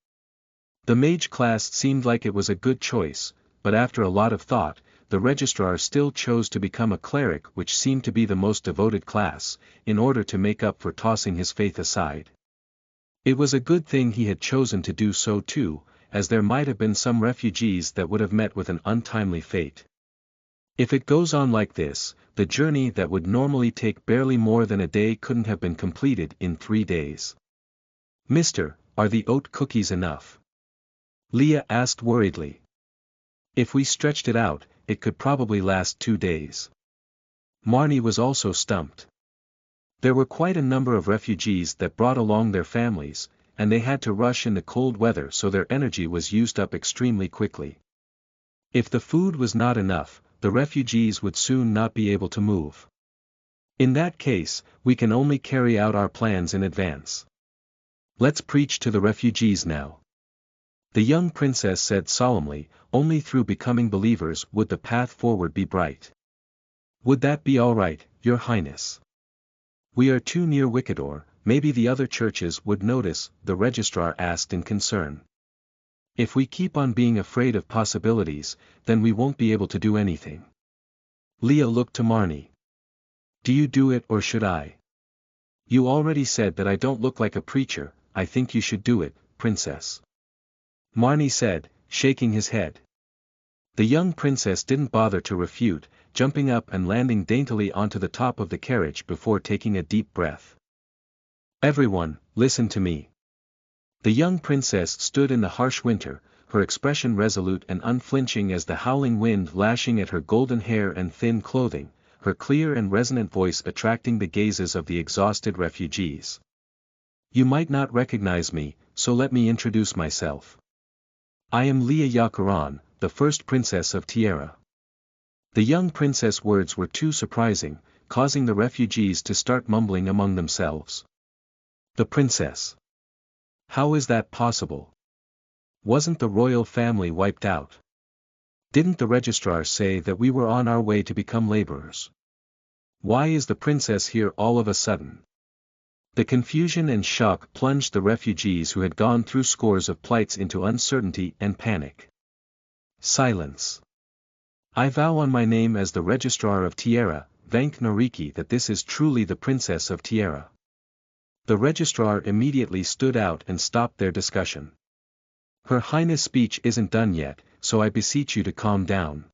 The mage class seemed like it was a good choice, but after a lot of thought, the registrar still chose to become a cleric, which seemed to be the most devoted class, in order to make up for tossing his faith aside. It was a good thing he had chosen to do so too, as there might have been some refugees that would have met with an untimely fate. If it goes on like this, the journey that would normally take barely more than a day couldn't have been completed in 3 days. "Mister, are the oat cookies enough?" Leah asked worriedly. "If we stretched it out, it could probably last 2 days. Marnie was also stumped. There were quite a number of refugees that brought along their families, and they had to rush in the cold weather, so their energy was used up extremely quickly. If the food was not enough, the refugees would soon not be able to move. In that case, we can only carry out our plans in advance. Let's preach to the refugees now," the young princess said solemnly. "Only through becoming believers would the path forward be bright." "Would that be all right, Your Highness? We are too near Wicador, maybe the other churches would notice," the registrar asked in concern. "If we keep on being afraid of possibilities, then we won't be able to do anything." Leah looked to Marnie. "Do you do it or should I? You already said that I don't look like a preacher. I think you should do it, princess," Marnie said, shaking his head. The young princess didn't bother to refute, jumping up and landing daintily onto the top of the carriage before taking a deep breath. "Everyone, listen to me." The young princess stood in the harsh winter, her expression resolute and unflinching as the howling wind lashing at her golden hair and thin clothing, her clear and resonant voice attracting the gazes of the exhausted refugees. "You might not recognize me, so let me introduce myself. I am Leah Yakaran, the first princess of Tierra." The young princess' words were too surprising, causing the refugees to start mumbling among themselves. "The princess? How is that possible? Wasn't the royal family wiped out? Didn't the registrar say that we were on our way to become laborers? Why is the princess here all of a sudden?" The confusion and shock plunged the refugees who had gone through scores of plights into uncertainty and panic. Silence. "I vow on my name as the registrar of Tierra, Vank Nariki, that this is truly the princess of Tierra." The registrar immediately stood out and stopped their discussion. "Her Highness' speech isn't done yet, so I beseech you to calm down."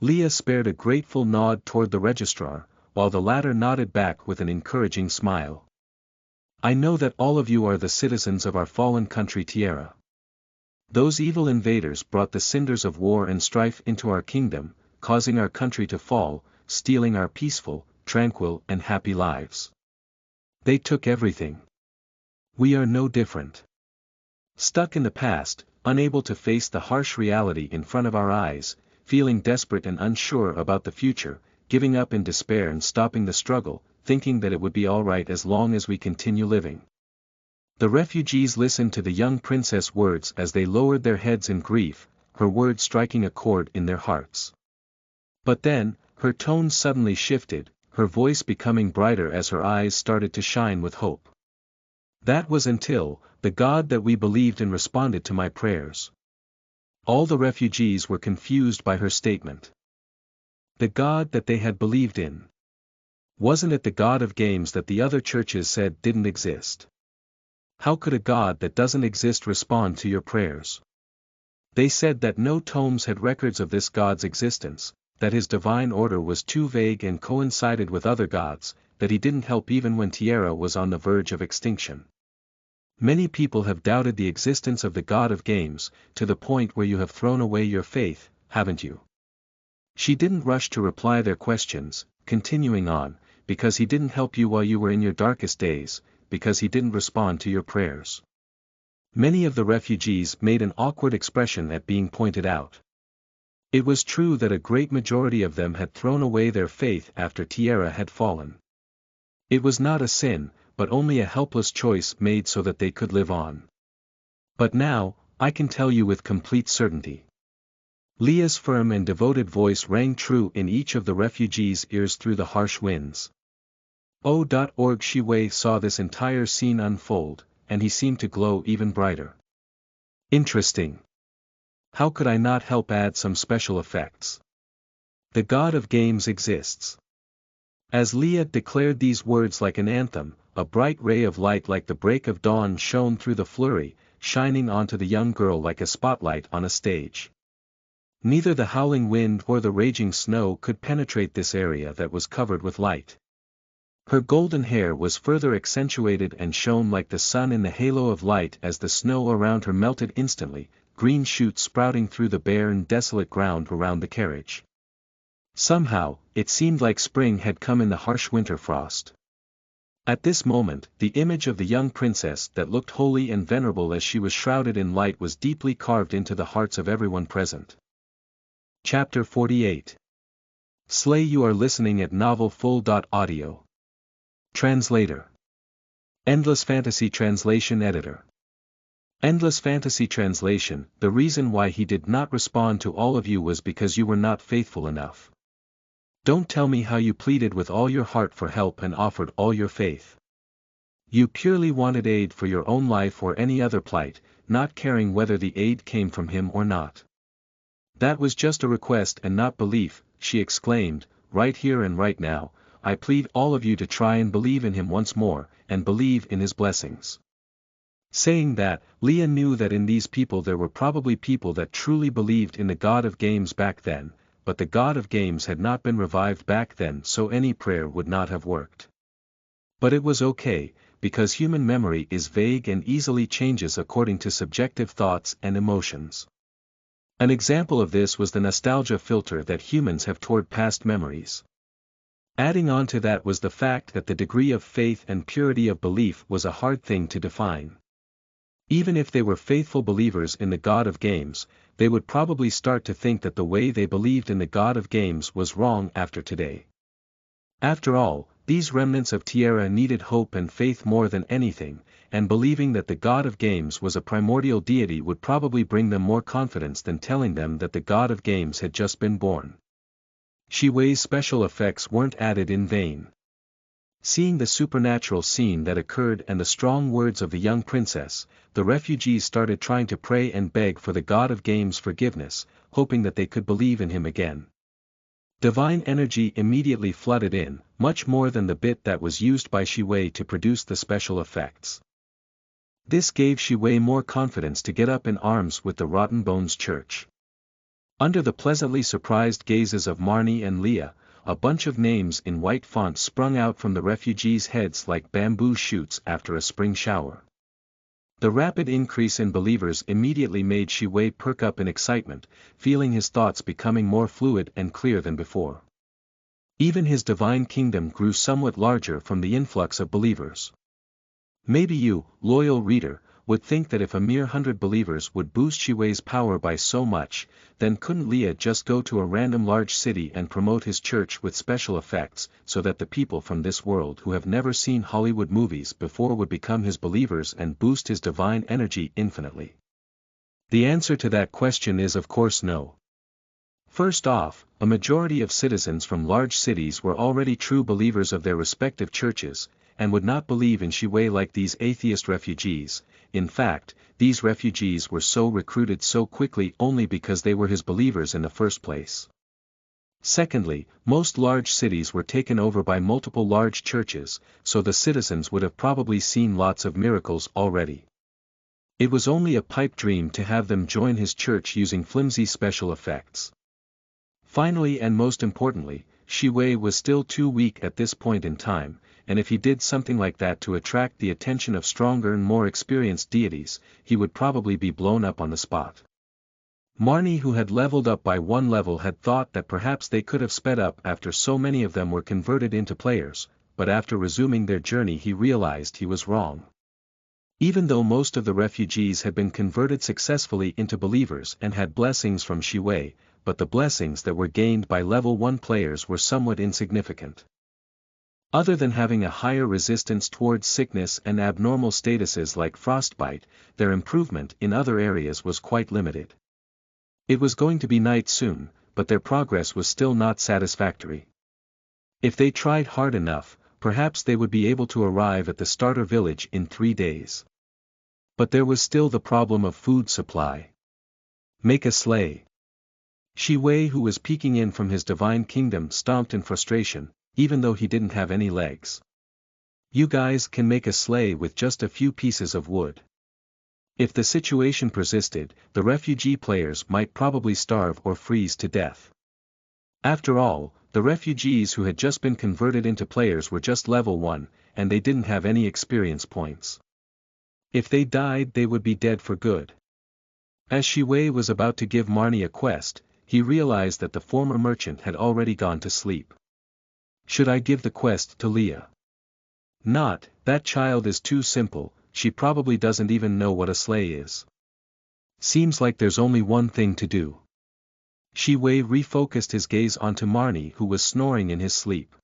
Leah spared a grateful nod toward the registrar, while the latter nodded back with an encouraging smile. "I know that all of you are the citizens of our fallen country Tierra. Those evil invaders brought the cinders of war and strife into our kingdom, causing our country to fall, stealing our peaceful, tranquil and happy lives. They took everything. We are no different. Stuck in the past, unable to face the harsh reality in front of our eyes, feeling desperate and unsure about the future, giving up in despair and stopping the struggle, thinking that it would be all right as long as we continue living." The refugees listened to the young princess' words as they lowered their heads in grief, her words striking a chord in their hearts. But then, her tone suddenly shifted, her voice becoming brighter as her eyes started to shine with hope. "That was until the God that we believed in responded to my prayers." All the refugees were confused by her statement. The God that they had believed in. Wasn't it the God of games that the other churches said didn't exist? How could a God that doesn't exist respond to your prayers? They said that no tomes had records of this god's existence, that his divine order was too vague and coincided with other gods, that he didn't help even when Tierra was on the verge of extinction. Many people have doubted the existence of the god of games, to the point where you have thrown away your faith, haven't you? She didn't rush to reply their questions, continuing on, because he didn't help you while you were in your darkest days, because he didn't respond to your prayers. Many of the refugees made an awkward expression at being pointed out. It was true that a great majority of them had thrown away their faith after Tierra had fallen. It was not a sin, but only a helpless choice made so that they could live on. But now, I can tell you with complete certainty. Leah's firm and devoted voice rang true in each of the refugees' ears through the harsh winds. O.org Shi Wei saw this entire scene unfold, and he seemed to glow even brighter. Interesting. How could I not help add some special effects? The god of games exists. As Leah declared these words like an anthem, a bright ray of light like the break of dawn shone through the flurry, shining onto the young girl like a spotlight on a stage. Neither the howling wind or the raging snow could penetrate this area that was covered with light. Her golden hair was further accentuated and shone like the sun in the halo of light as the snow around her melted instantly, green shoots sprouting through the bare and desolate ground around the carriage. Somehow, it seemed like spring had come in the harsh winter frost. At this moment, the image of the young princess that looked holy and venerable as she was shrouded in light was deeply carved into the hearts of everyone present. Chapter 48. Slay. You are listening at novelfull.audio. Translator. Endless Fantasy Translation Editor. Endless Fantasy Translation. The reason why he did not respond to all of you was because you were not faithful enough. Don't tell me how you pleaded with all your heart for help and offered all your faith. You purely wanted aid for your own life or any other plight, not caring whether the aid came from him or not. That was just a request and not belief, she exclaimed, right here and right now. I plead all of you to try and believe in him once more, and believe in his blessings. Saying that, Leah knew that in these people there were probably people that truly believed in the god of games back then, but the god of games had not been revived back then, so any prayer would not have worked. But it was okay, because human memory is vague and easily changes according to subjective thoughts and emotions. An example of this was the nostalgia filter that humans have toward past memories. Adding on to that was the fact that the degree of faith and purity of belief was a hard thing to define. Even if they were faithful believers in the god of games, they would probably start to think that the way they believed in the god of games was wrong after today. After all, these remnants of Tierra needed hope and faith more than anything, and believing that the god of games was a primordial deity would probably bring them more confidence than telling them that the god of games had just been born. Shi Wei's special effects weren't added in vain. Seeing the supernatural scene that occurred and the strong words of the young princess, the refugees started trying to pray and beg for the god of games forgiveness, hoping that they could believe in him again. Divine energy immediately flooded in, much more than the bit that was used by Shi Wei to produce the special effects. This gave Shi Wei more confidence to get up in arms with the Rotten Bones Church. Under the pleasantly surprised gazes of Marnie and Leah, a bunch of names in white font sprung out from the refugees' heads like bamboo shoots after a spring shower. The rapid increase in believers immediately made Shi Wei perk up in excitement, feeling his thoughts becoming more fluid and clear than before. Even his divine kingdom grew somewhat larger from the influx of believers. Maybe you, loyal reader, would think that if a mere 100 believers would boost Shi Wei's power by so much, then couldn't Leah just go to a random large city and promote his church with special effects, so that the people from this world who have never seen Hollywood movies before would become his believers and boost his divine energy infinitely? The answer to that question is of course no. First off, a majority of citizens from large cities were already true believers of their respective churches, and would not believe in Shi Wei like these atheist refugees. In fact, these refugees were so recruited so quickly only because they were his believers in the first place. Secondly, most large cities were taken over by multiple large churches, so the citizens would have probably seen lots of miracles already. It was only a pipe dream to have them join his church using flimsy special effects. Finally and most importantly, Shi Wei was still too weak at this point in time, and if he did something like that to attract the attention of stronger and more experienced deities, he would probably be blown up on the spot. Marnie, who had leveled up by one level, had thought that perhaps they could have sped up after so many of them were converted into players, but after resuming their journey he realized he was wrong. Even though most of the refugees had been converted successfully into believers and had blessings from Shi Wei, but the blessings that were gained by level 1 players were somewhat insignificant. Other than having a higher resistance towards sickness and abnormal statuses like frostbite, their improvement in other areas was quite limited. It was going to be night soon, but their progress was still not satisfactory. If they tried hard enough, perhaps they would be able to arrive at the starter village in 3 days. But there was still the problem of food supply. Make a sleigh. Shi Wei, who was peeking in from his divine kingdom, stomped in frustration, even though he didn't have any legs. You guys can make a sleigh with just a few pieces of wood. If the situation persisted, the refugee players might probably starve or freeze to death. After all, the refugees who had just been converted into players were just level 1, and they didn't have any experience points. If they died, they would be dead for good. As Shi Wei was about to give Marnie a quest, he realized that the former merchant had already gone to sleep. Should I give the quest to Leah? Not, that child is too simple, she probably doesn't even know what a sleigh is. Seems like there's only one thing to do. Shi Wei refocused his gaze onto Marnie, who was snoring in his sleep.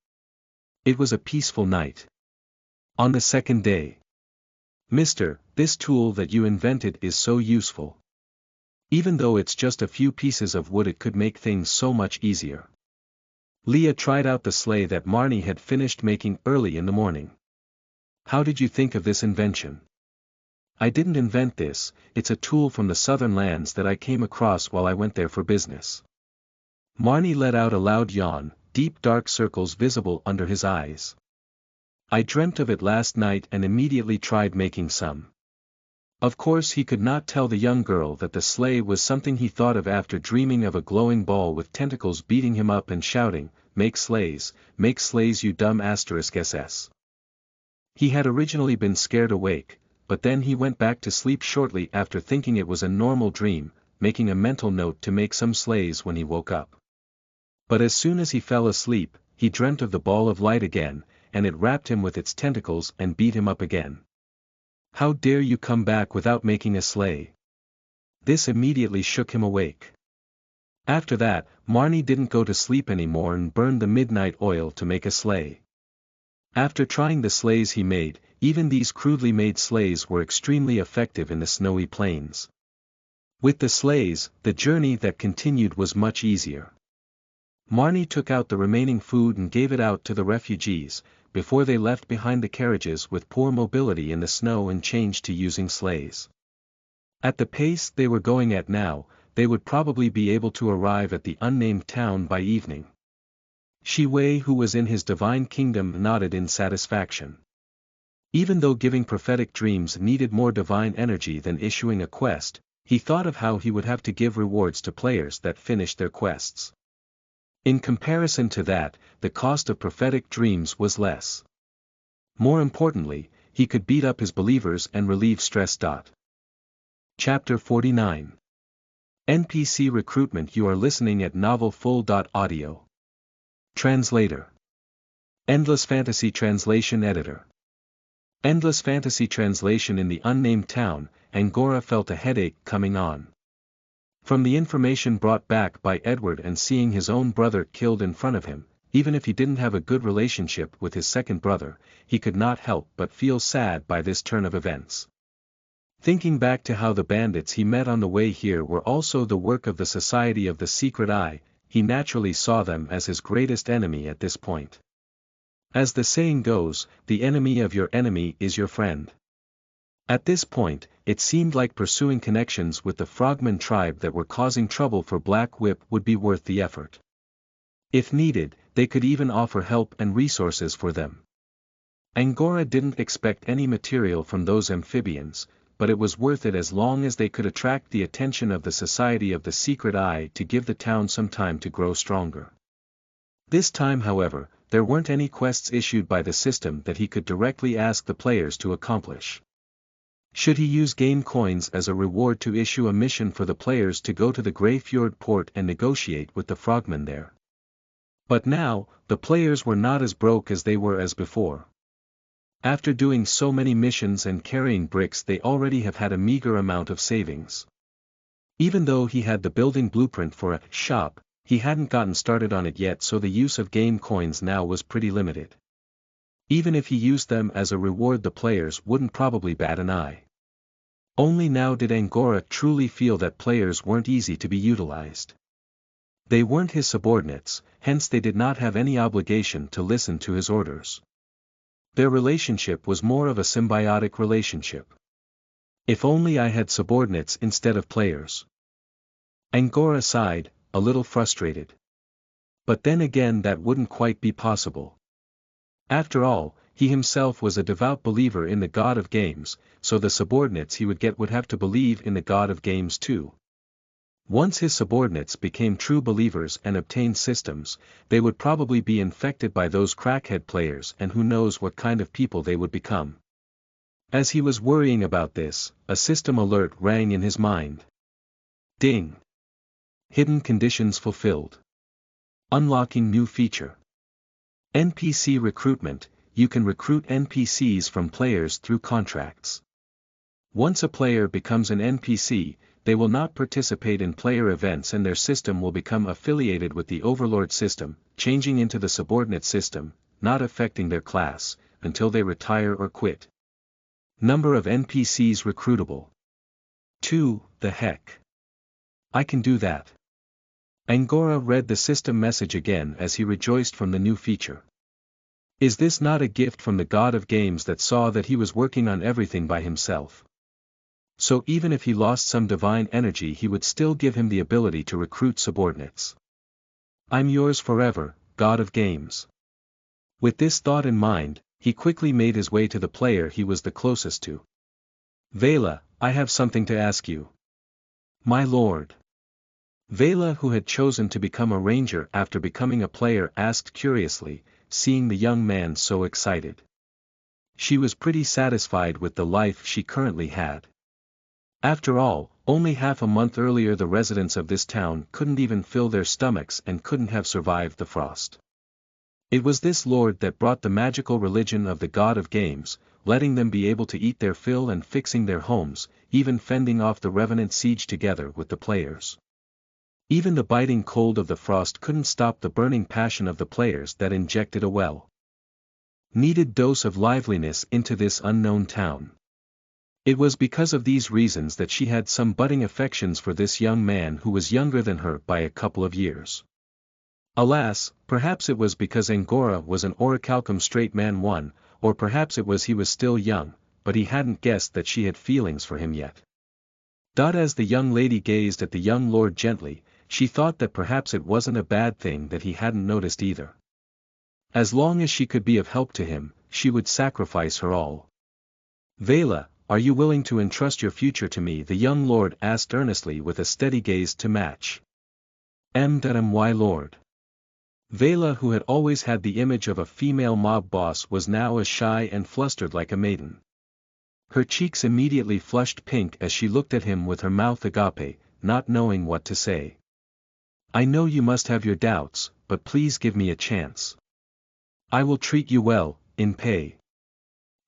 It was a peaceful night. On the second day. Mister, this tool that you invented is so useful. Even though it's just a few pieces of wood, it could make things so much easier. Leah tried out the sleigh that Marnie had finished making early in the morning. How did you think of this invention? I didn't invent this, it's a tool from the southern lands that I came across while I went there for business. Marnie let out a loud yawn, deep dark circles visible under his eyes. I dreamt of it last night and immediately tried making some. Of course he could not tell the young girl that the sleigh was something he thought of after dreaming of a glowing ball with tentacles beating him up and shouting, make sleighs, you dumb *SS. He had originally been scared awake, but then he went back to sleep shortly after thinking it was a normal dream, making a mental note to make some sleighs when he woke up. But as soon as he fell asleep, he dreamt of the ball of light again, and it wrapped him with its tentacles and beat him up again. How dare you come back without making a sleigh? This immediately shook him awake. After that, Marnie didn't go to sleep anymore and burned the midnight oil to make a sleigh. After trying the sleighs he made, even these crudely made sleighs were extremely effective in the snowy plains. With the sleighs, the journey that continued was much easier. Marnie took out the remaining food and gave it out to the refugees, before they left behind the carriages with poor mobility in the snow and changed to using sleighs. At the pace they were going at now, they would probably be able to arrive at the unnamed town by evening. Shi Wei, who was in his divine kingdom, nodded in satisfaction. Even though giving prophetic dreams needed more divine energy than issuing a quest, he thought of how he would have to give rewards to players that finished their quests. In comparison to that, the cost of prophetic dreams was less. More importantly, he could beat up his believers and relieve stress. Chapter 49. NPC Recruitment. You are listening at NovelFull.audio. Translator. Endless Fantasy Translation Editor. Endless Fantasy Translation. In the unnamed town, Angora felt a headache coming on. From the information brought back by Edward and seeing his own brother killed in front of him, even if he didn't have a good relationship with his second brother, he could not help but feel sad by this turn of events. Thinking back to how the bandits he met on the way here were also the work of the Society of the Secret Eye, he naturally saw them as his greatest enemy at this point. As the saying goes, the enemy of your enemy is your friend. At this point, it seemed like pursuing connections with the Frogman tribe that were causing trouble for Black Whip would be worth the effort. If needed, they could even offer help and resources for them. Angora didn't expect any material from those amphibians, but it was worth it as long as they could attract the attention of the Society of the Secret Eye to give the town some time to grow stronger. This time, however, there weren't any quests issued by the system that he could directly ask the players to accomplish. Should he use game coins as a reward to issue a mission for the players to go to the Greyfjord port and negotiate with the frogmen there? But now, the players were not as broke as they were as before. After doing so many missions and carrying bricks, they already have had a meager amount of savings. Even though he had the building blueprint for a shop, he hadn't gotten started on it yet, so the use of game coins now was pretty limited. Even if he used them as a reward, the players wouldn't probably bat an eye. Only now did Angora truly feel that players weren't easy to be utilized. They weren't his subordinates, hence they did not have any obligation to listen to his orders. Their relationship was more of a symbiotic relationship. If only I had subordinates instead of players. Angora sighed, a little frustrated. But then again, that wouldn't quite be possible. After all, he himself was a devout believer in the god of games, so the subordinates he would get would have to believe in the god of games too. Once his subordinates became true believers and obtained systems, they would probably be infected by those crackhead players, and who knows what kind of people they would become. As he was worrying about this, a system alert rang in his mind. Ding! Hidden conditions fulfilled. Unlocking new feature. NPC recruitment. You can recruit NPCs from players through contracts. Once a player becomes an NPC, they will not participate in player events and their system will become affiliated with the Overlord system, changing into the subordinate system, not affecting their class, until they retire or quit. Number of NPCs recruitable. 2. The heck? I can do that. Angora read the system message again as he rejoiced from the new feature. Is this not a gift from the god of games that saw that he was working on everything by himself? So even if he lost some divine energy, he would still give him the ability to recruit subordinates. I'm yours forever, god of games. With this thought in mind, he quickly made his way to the player he was the closest to. Vela, I have something to ask you. My lord. Vela, who had chosen to become a ranger after becoming a player, asked curiously, seeing the young man so excited. She was pretty satisfied with the life she currently had. After all, only half a month earlier the residents of this town couldn't even fill their stomachs and couldn't have survived the frost. It was this lord that brought the magical religion of the god of games, letting them be able to eat their fill and fixing their homes, even fending off the revenant siege together with the players. Even the biting cold of the frost couldn't stop the burning passion of the players that injected a well-needed dose of liveliness into this unknown town. It was because of these reasons that she had some budding affections for this young man who was younger than her by a couple of years. Alas, perhaps it was because Angora was an Orichalcum straight man one, or perhaps it was he was still young, but he hadn't guessed that she had feelings for him yet. As the young lady gazed at the young lord gently, she thought that perhaps it wasn't a bad thing that he hadn't noticed either. As long as she could be of help to him, she would sacrifice her all. Vela, are you willing to entrust your future to me? The young lord asked earnestly with a steady gaze to match. My lord. Vela, who had always had the image of a female mob boss, was now as shy and flustered like a maiden. Her cheeks immediately flushed pink as she looked at him with her mouth agape, not knowing what to say. I know you must have your doubts, but please give me a chance. I will treat you well, in pay.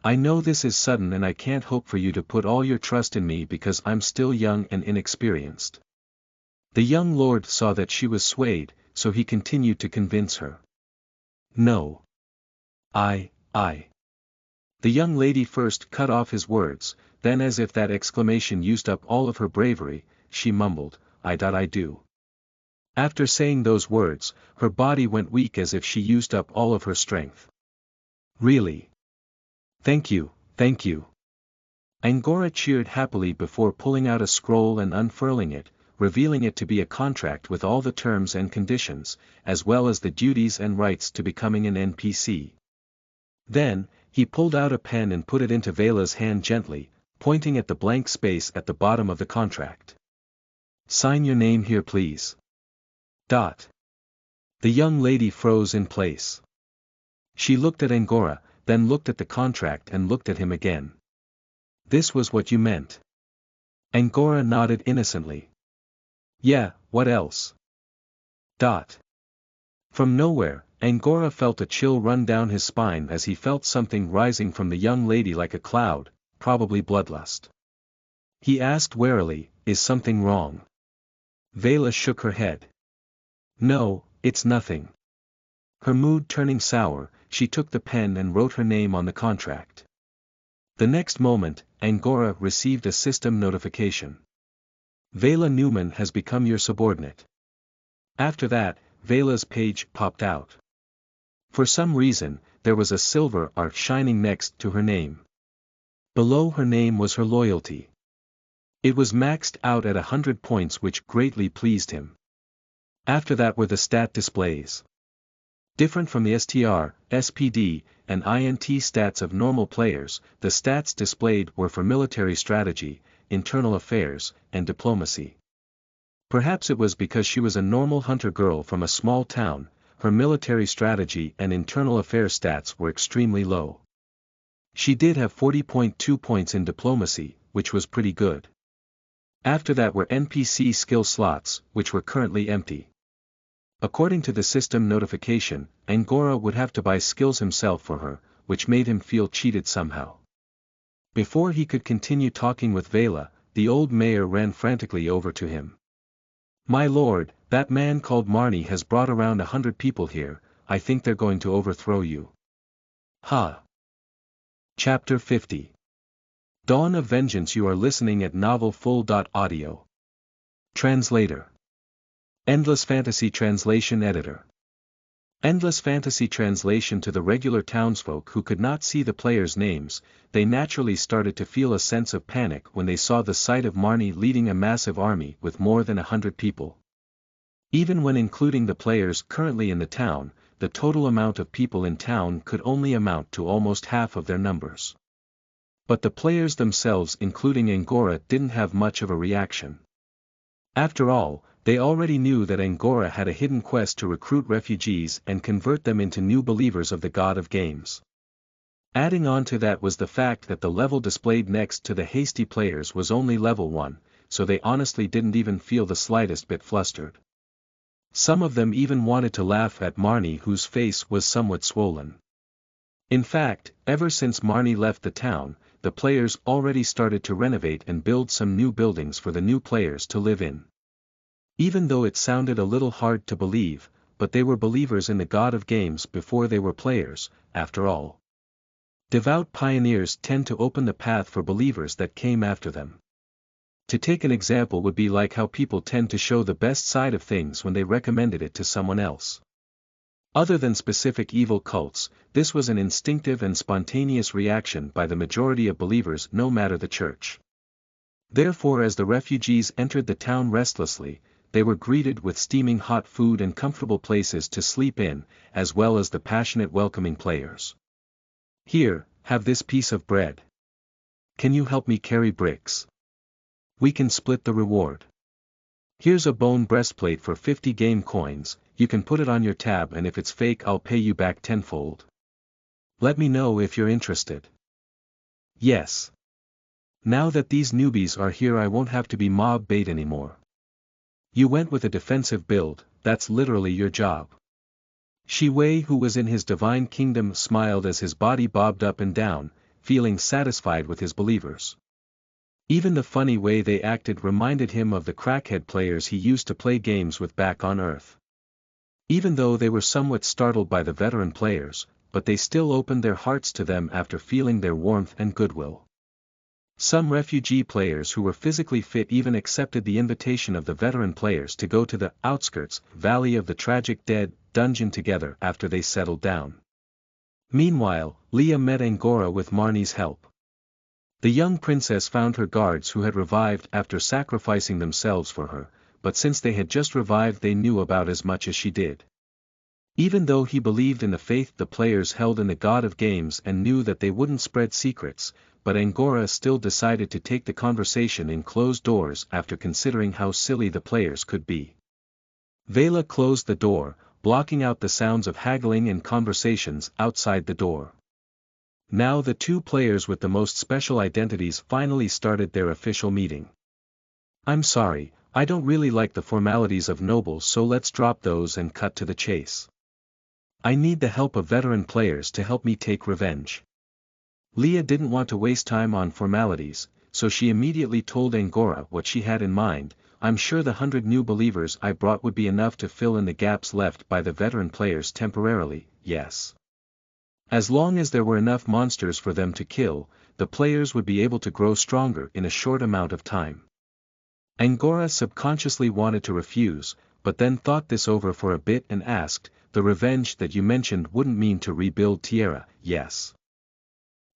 I know this is sudden and I can't hope for you to put all your trust in me because I'm still young and inexperienced. The young lord saw that she was swayed, so he continued to convince her. No. I. The young lady first cut off his words, then as if that exclamation used up all of her bravery, she mumbled, I do. After saying those words, her body went weak as if she used up all of her strength. Really? Thank you. Angora cheered happily before pulling out a scroll and unfurling it, revealing it to be a contract with all the terms and conditions, as well as the duties and rights to becoming an NPC. Then, he pulled out a pen and put it into Vela's hand gently, pointing at the blank space at the bottom of the contract. Sign your name here please. Dot. The young lady froze in place. She looked at Angora, then looked at the contract and looked at him again. This was what you meant. Angora nodded innocently. Yeah, what else? Dot. From nowhere, Angora felt a chill run down his spine as he felt something rising from the young lady like a cloud, probably bloodlust. He asked warily, is something wrong? Vela shook her head. No, it's nothing. Her mood turning sour, she took the pen and wrote her name on the contract. The next moment, Angora received a system notification. Vela Newman has become your subordinate. After that, Vela's page popped out. For some reason, there was a silver arc shining next to her name. Below her name was her loyalty. It was maxed out at 100 points, which greatly pleased him. After that were the stat displays. Different from the STR, SPD, and INT stats of normal players, the stats displayed were for military strategy, internal affairs, and diplomacy. Perhaps it was because she was a normal hunter girl from a small town, her military strategy and internal affairs stats were extremely low. She did have 40.2 points in diplomacy, which was pretty good. After that were NPC skill slots, which were currently empty. According to the system notification, Angora would have to buy skills himself for her, which made him feel cheated somehow. Before he could continue talking with Vela, the old mayor ran frantically over to him. My lord, that man called Marnie has brought around 100 people here, I think they're going to overthrow you. Ha! Chapter 50. Dawn of Vengeance. You are listening at novelfull.audio. Translator. Endless Fantasy Translation Editor. Endless Fantasy Translation. To the regular townsfolk who could not see the players' names, they naturally started to feel a sense of panic when they saw the sight of Marnie leading a massive army with more than 100 people. Even when including the players currently in the town, the total amount of people in town could only amount to almost half of their numbers. But the players themselves, including Angora, didn't have much of a reaction. After all, they already knew that Angora had a hidden quest to recruit refugees and convert them into new believers of the God of Games. Adding on to that was the fact that the level displayed next to the hasty players was only level 1, so they honestly didn't even feel the slightest bit flustered. Some of them even wanted to laugh at Marnie, whose face was somewhat swollen. In fact, ever since Marnie left the town, the players already started to renovate and build some new buildings for the new players to live in. Even though it sounded a little hard to believe, but they were believers in the God of Games before they were players, after all. Devout pioneers tend to open the path for believers that came after them. To take an example would be like how people tend to show the best side of things when they recommended it to someone else. Other than specific evil cults, this was an instinctive and spontaneous reaction by the majority of believers, no matter the church. Therefore, as the refugees entered the town restlessly, they were greeted with steaming hot food and comfortable places to sleep in, as well as the passionate welcoming players. Here, have this piece of bread. Can you help me carry bricks? We can split the reward. Here's a bone breastplate for 50 game coins, you can put it on your tab, and if it's fake I'll pay you back tenfold. Let me know if you're interested. Yes. Now that these newbies are here I won't have to be mob bait anymore. You went with a defensive build, that's literally your job. Shi Wei, who was in his divine kingdom, smiled as his body bobbed up and down, feeling satisfied with his believers. Even the funny way they acted reminded him of the crackhead players he used to play games with back on Earth. Even though they were somewhat startled by the veteran players, but they still opened their hearts to them after feeling their warmth and goodwill. Some refugee players who were physically fit even accepted the invitation of the veteran players to go to the outskirts Valley of the Tragic Dead dungeon together after they settled down. Meanwhile, Leah met Angora with Marnie's help. The young princess found her guards who had revived after sacrificing themselves for her, but since they had just revived they knew about as much as she did. Even though he believed in the faith the players held in the god of games and knew that they wouldn't spread secrets, but Angora still decided to take the conversation in closed doors after considering how silly the players could be. Vela closed the door, blocking out the sounds of haggling and conversations outside the door. Now the two players with the most special identities finally started their official meeting. I'm sorry, I don't really like the formalities of nobles, so let's drop those and cut to the chase. I need the help of veteran players to help me take revenge. Leah didn't want to waste time on formalities, so she immediately told Angora what she had in mind. I'm sure the 100 new believers I brought would be enough to fill in the gaps left by the veteran players temporarily, yes. As long as there were enough monsters for them to kill, the players would be able to grow stronger in a short amount of time. Angora subconsciously wanted to refuse, but then thought this over for a bit and asked, the revenge that you mentioned wouldn't mean to rebuild Tierra, yes.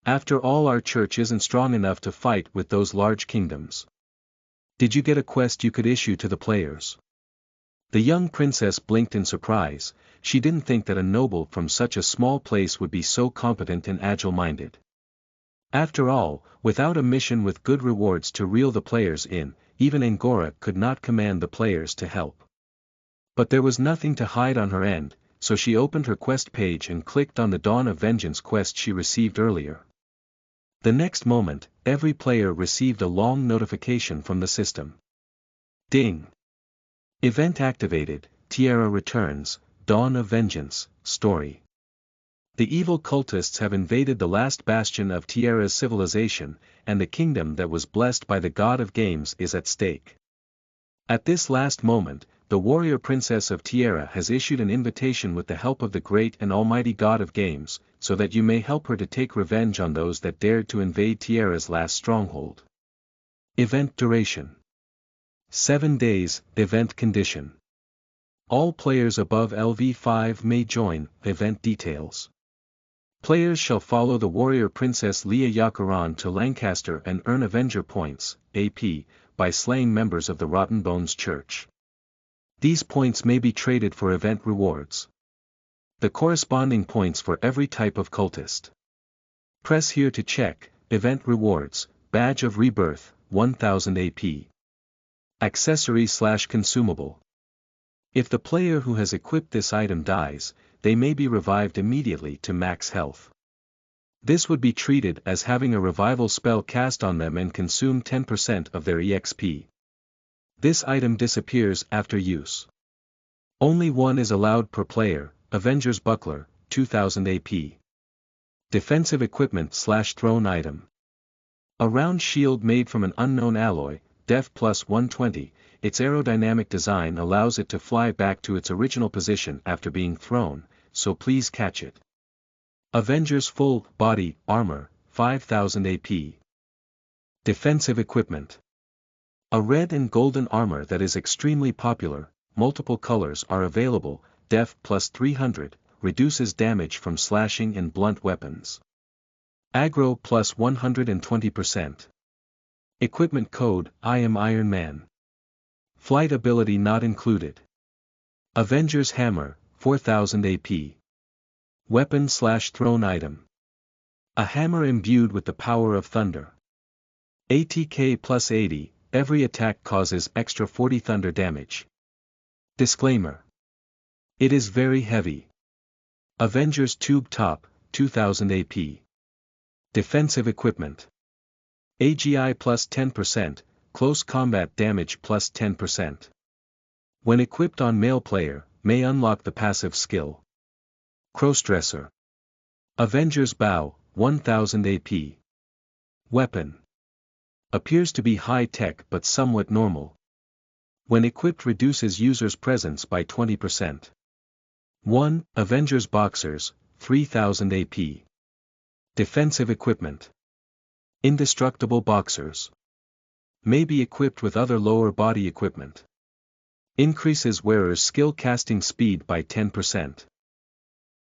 After all, our church isn't strong enough to fight with those large kingdoms. Did you get a quest you could issue to the players? The young princess blinked in surprise. She didn't think that a noble from such a small place would be so competent and agile-minded. After all, without a mission with good rewards to reel the players in, even Angora could not command the players to help. But there was nothing to hide on her end, so she opened her quest page and clicked on the Dawn of Vengeance quest she received earlier. The next moment, every player received a long notification from the system. Ding! Event activated, Tierra returns, Dawn of Vengeance, story. The evil cultists have invaded the last bastion of Tierra's civilization, and the kingdom that was blessed by the god of games is at stake. At this last moment, the warrior princess of Tierra has issued an invitation with the help of the great and almighty god of games, so that you may help her to take revenge on those that dared to invade Tierra's last stronghold. Event duration: 7 days. Event condition: all players above LV5 may join. Event details: players shall follow the warrior princess Leah Yakaran to Lancaster and earn Avenger points, AP, by slaying members of the Rotten Bones Church. These points may be traded for event rewards. The corresponding points for every type of cultist. Press here to check. Event rewards: Badge of Rebirth, 1000 AP. Accessory/consumable. If the player who has equipped this item dies, they may be revived immediately to max health. This would be treated as having a revival spell cast on them and consume 10% of their EXP. This item disappears after use. Only one is allowed per player. Avenger's Buckler, 2000 AP. Defensive equipment/throne item. A round shield made from an unknown alloy, Def plus 120, its aerodynamic design allows it to fly back to its original position after being thrown, so please catch it. Avenger's full body armor, 5000 AP. Defensive equipment. A red and golden armor that is extremely popular, multiple colors are available. Def plus 300, reduces damage from slashing and blunt weapons. Aggro plus 120%. Equipment code: I am Iron Man. Flight ability not included. Avenger's Hammer, 4000 AP. Weapon/throne item. A hammer imbued with the power of thunder. ATK plus 80, every attack causes extra 40 thunder damage. Disclaimer: it is very heavy. Avenger's Tube Top, 2000 AP. Defensive equipment. AGI plus 10%, close combat damage plus 10%. When equipped on male player, may unlock the passive skill. Crossdresser. Avenger's Bow, 1000 AP. Weapon. Appears to be high-tech but somewhat normal. When equipped reduces user's presence by 20%. 1. Avenger's Boxers, 3000 AP. Defensive equipment. Indestructible Boxers. May be equipped with other lower body equipment. Increases wearer's skill casting speed by 10%.